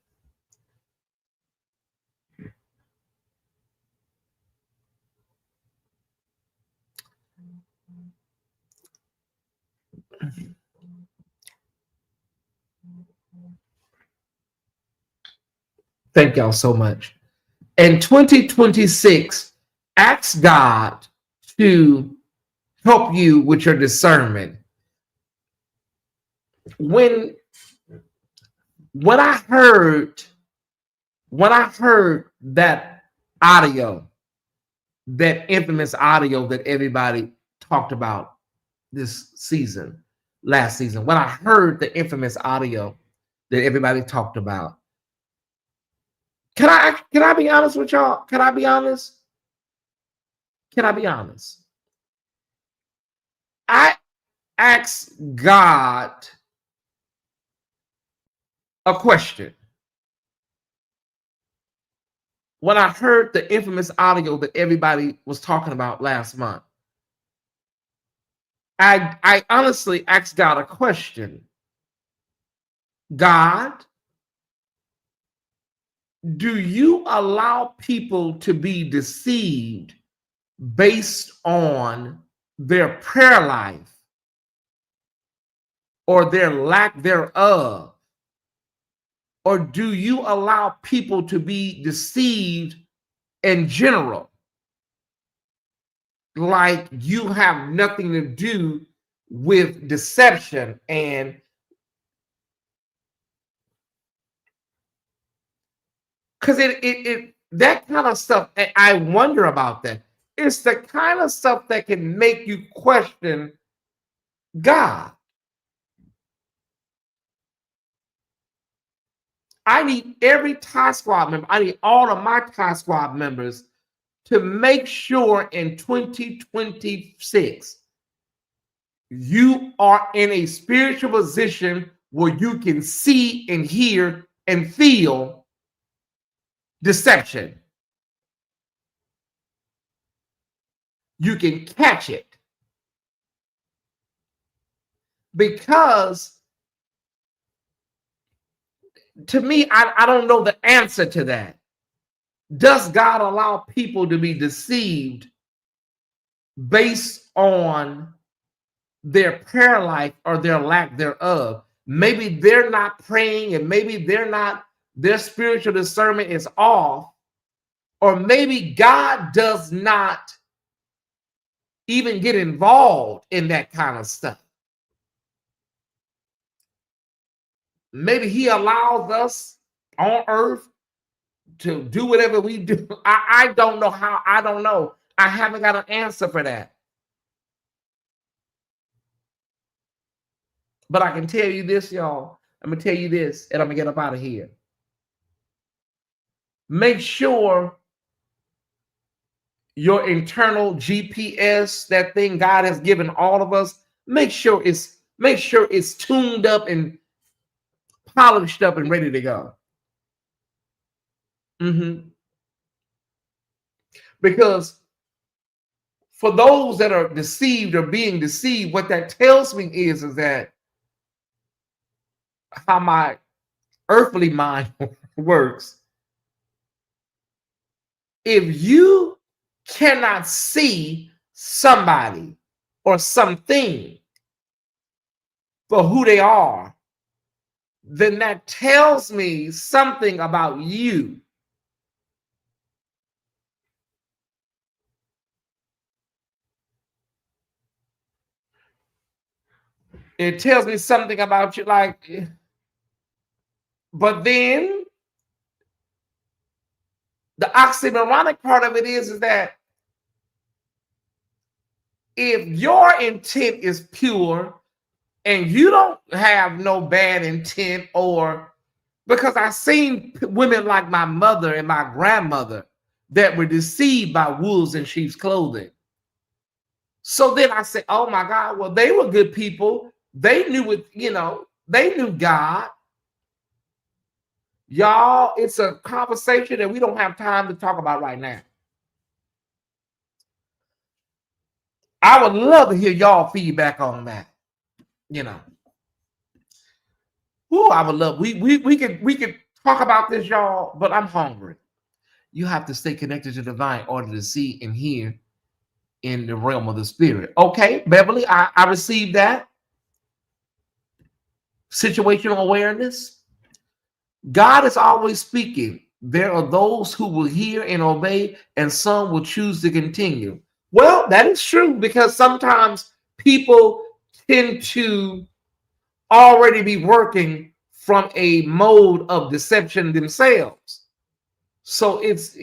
Speaker 1: Thank y'all so much. In 2026, ask God to help you with your discernment. When I heard that audio, that infamous audio that everybody talked about this season, last season, when I heard the infamous audio that everybody talked about, can I be honest with y'all? Can I be honest? I asked God a question when I heard the infamous audio that everybody was talking about last month. I honestly asked God a question. God, do you allow people to be deceived based on their prayer life or their lack thereof? Or do you allow people to be deceived in general? Like you have nothing to do with deception, and because it that kind of stuff, I wonder about that. It's the kind of stuff that can make you question God. I need every Tie Squad member, I need all of my Tie Squad members to make sure in 2026 you are in a spiritual position where you can see and hear and feel deception. You can catch it. Because to me, I don't know the answer to that. Does God allow people to be deceived based on their prayer life or their lack thereof? Maybe they're not praying, and maybe their spiritual discernment is off, or maybe God does not even get involved in that kind of stuff. Maybe he allows us on earth to do whatever we do. I don't know how. I don't know. I haven't got an answer for that. But I can tell you this, y'all. I'm going to tell you this, and I'm going to get up out of here. Make sure your internal GPS, that thing God has given all of us, make sure it's tuned up and polished up and ready to go. Because for those that are deceived or being deceived, what that tells me is that how my earthly mind works. If you cannot see somebody or something for who they are, then that tells me something about you. It tells me something about you, like, but then the oxymoronic part of it is that if your intent is pure and you don't have no bad intent, or because I've seen women like my mother and my grandmother that were deceived by wolves in sheep's clothing. So then I say, oh my God, well, they were good people. They knew it, they knew God. Y'all, it's a conversation that we don't have time to talk about right now. I would love to hear y'all feedback on that. I would love. We could talk about this, y'all, but I'm hungry. You have to stay connected to the divine in order to see and hear in the realm of the spirit. Okay, Beverly, I received that. Situational awareness. God is always speaking. There are those who will hear and obey, and some will choose to continue. Well, that is true, because sometimes people tend to already be working from a mode of deception themselves. So it's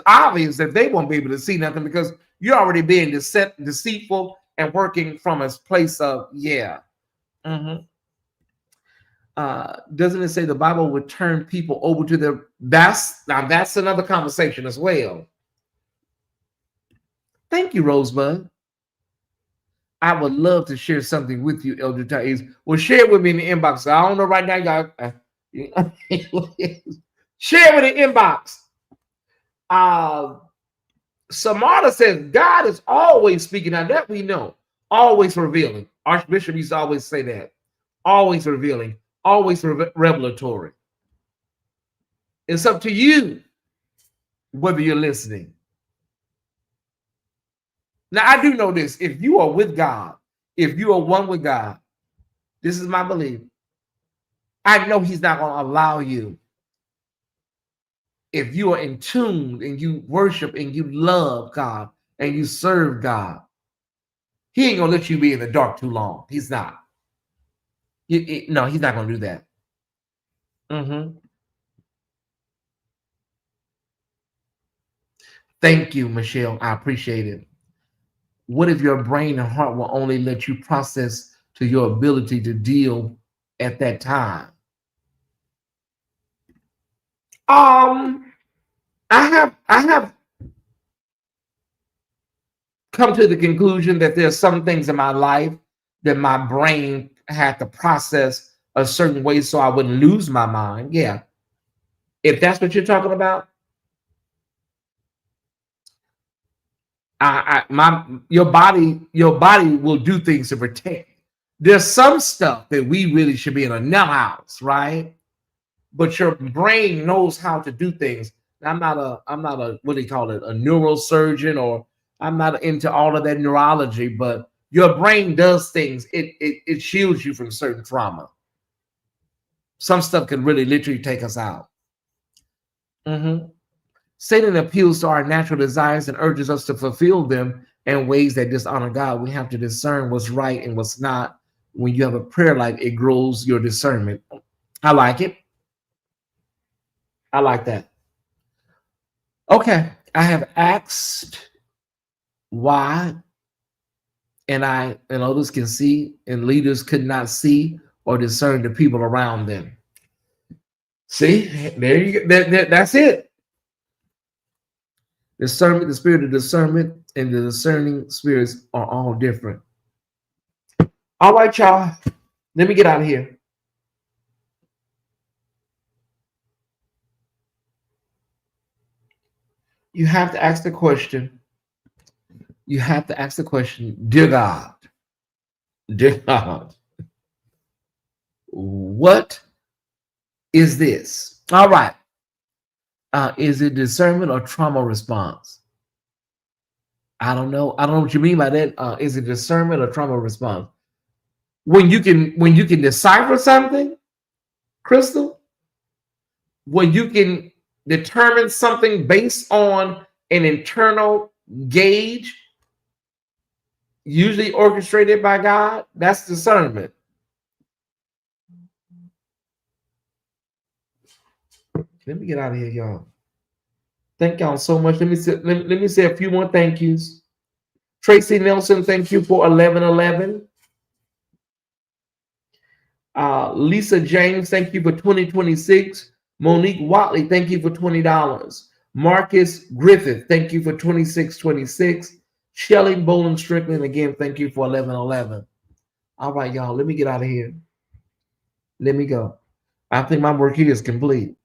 Speaker 1: obvious that they won't be able to see nothing, because you're already being deceitful and working from a place of doesn't it say the Bible would turn people over to their that's another conversation as well. Thank you, Rosebud. I would love to share something with you, Elder Tyesse. Well, share it with me in the inbox. I don't know right now, y'all. Share it in the inbox. Samara says God is always speaking. Now that we know. always revealing. Archbishop used to always say that. Always revealing, always revelatory. It's up to you whether you're listening. Now, I do know this. If you are with God, if you are one with God, this is my belief. I know he's not going to allow you. If you are in tune and you worship and you love God and you serve God, he ain't going to let you be in the dark too long. He's not. No, he's not going to do that. Thank you, Michelle. I appreciate it. What if your brain and heart will only let you process to your ability to deal at that time? I have come to the conclusion that there's some things in my life that my brain had to process a certain way so I wouldn't lose my mind. Yeah. If that's what you're talking about, your body will do things to protect. There's some stuff that we really should be in a nut house, right? But your brain knows how to do things. I'm not a what do you call it, a neurosurgeon, or I'm not into all of that neurology, but your brain does things. It shields you from certain trauma. Some stuff can really literally take us out. Satan appeals to our natural desires and urges us to fulfill them in ways that dishonor God. We have to discern what's right and what's not. When you have a prayer life, it grows your discernment. I like it. I like that. Okay, I have asked why, and others can see, and leaders could not see or discern the people around them. See, there you go. That's it. Discernment, the spirit of discernment, and the discerning spirits are all different. All right, y'all. Let me get out of here. You have to ask the question. You have to ask the question, dear God, what is this? All right. Is it discernment or trauma response? I don't know. I don't know what you mean by that. Is it discernment or trauma response? When you can decipher something, Crystal, when you can determine something based on an internal gauge, usually orchestrated by God, that's discernment. Let me get out of here, y'all. Thank y'all so much. Let me say a few more thank yous. Tracy Nelson, thank you for 1111. Lisa James, thank you for 2026. Monique Watley, thank you for $20. Marcus Griffith, thank you for 2626. Shelly Bowling Strickland, again, thank you for 1111. All right, y'all, let me get out of here. Let me go. I think my work here is complete.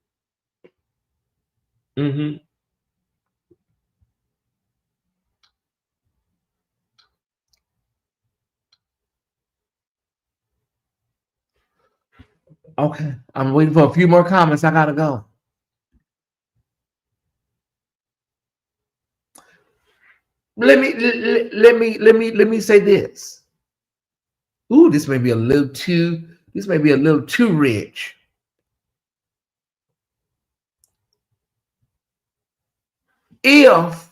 Speaker 1: Okay, I'm waiting for a few more comments. I gotta go. Let me say this. Ooh, this may be a little too rich. If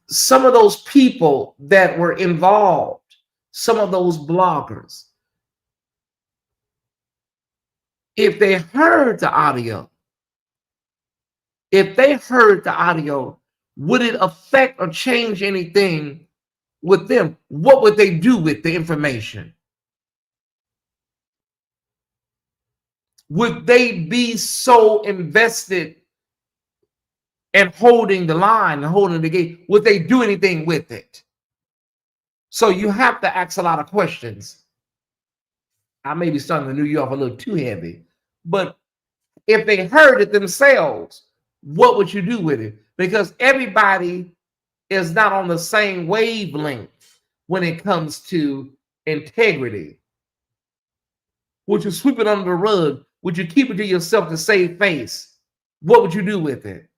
Speaker 1: some of those people that were involved, some of those bloggers, if they heard the audio, would it affect or change anything with them? What would they do with the information? Would they be so invested in holding the line and holding the gate? Would they do anything with it? So you have to ask a lot of questions. I may be starting to New York a little too heavy, but if they heard it themselves, what would you do with it? Because everybody is not on the same wavelength when it comes to integrity. Would you sweep it under the rug? Would you keep it to yourself to save face? What would you do with it?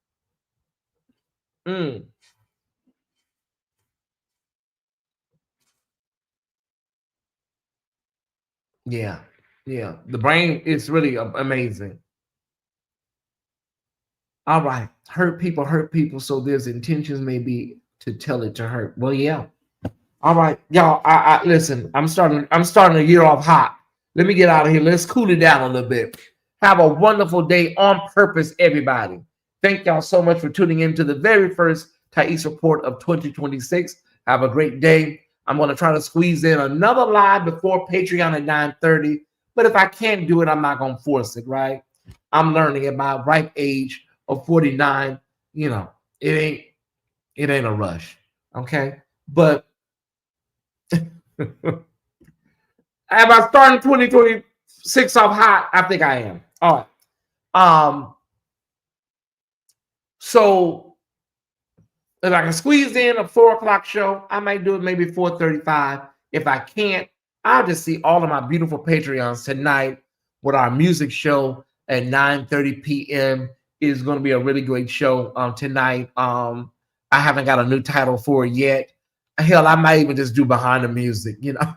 Speaker 1: Mm, yeah, yeah. The brain is really amazing. All right, hurt people. So there's intentions maybe to tell it to hurt. Well, yeah. All right, y'all. I listen. I'm starting the year off hot. Let me get out of here. Let's cool it down a little bit. Have a wonderful day on purpose, everybody. Thank y'all so much for tuning in to the very first Tyesse Report of 2026. Have a great day. I'm going to try to squeeze in another live before Patreon at 9:30. But if I can't do it, I'm not going to force it, right? I'm learning at my ripe age of 49. You know, it ain't a rush. Okay. But am I starting 2026 off hot? I think I am. All right. So if I can squeeze in a 4 o'clock show, I might do it maybe 4:35. If I can't, I'll just see all of my beautiful Patreons tonight with our music show at 9:30 p.m. It is going to be a really great show tonight. I haven't got a new title for it yet. Hell, I might even just do behind the music, you know.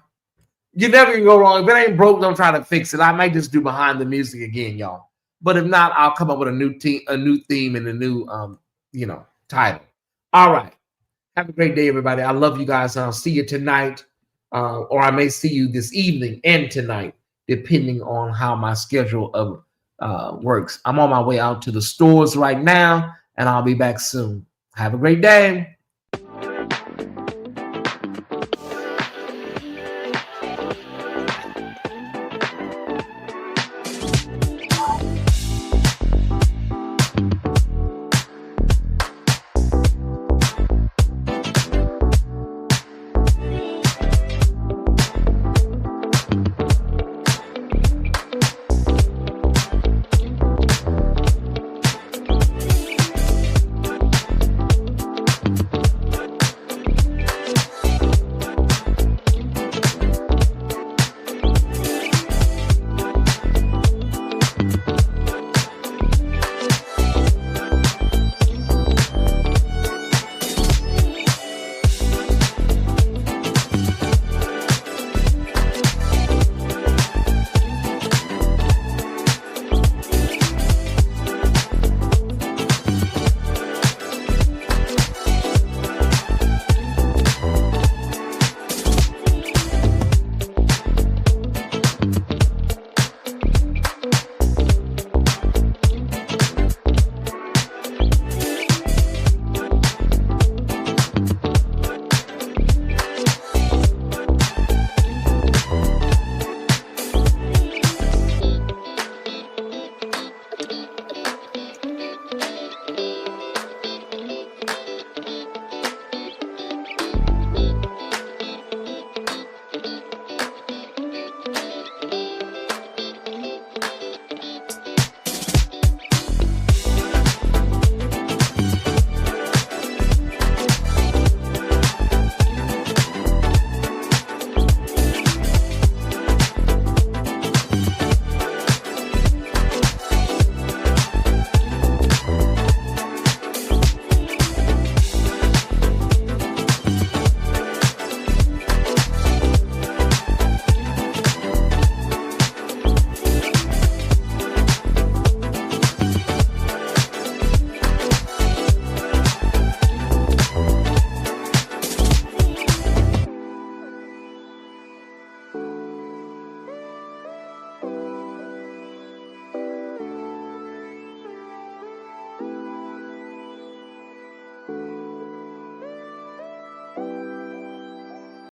Speaker 1: You never can go wrong. If it ain't broke, don't try to fix it. I might just do behind the music again, y'all. But if not, I'll come up with a new theme, and a new title. All right. Have a great day, everybody. I love you guys. I'll see you tonight, or I may see you this evening and tonight, depending on how my schedule of works. I'm on my way out to the stores right now, and I'll be back soon. Have a great day.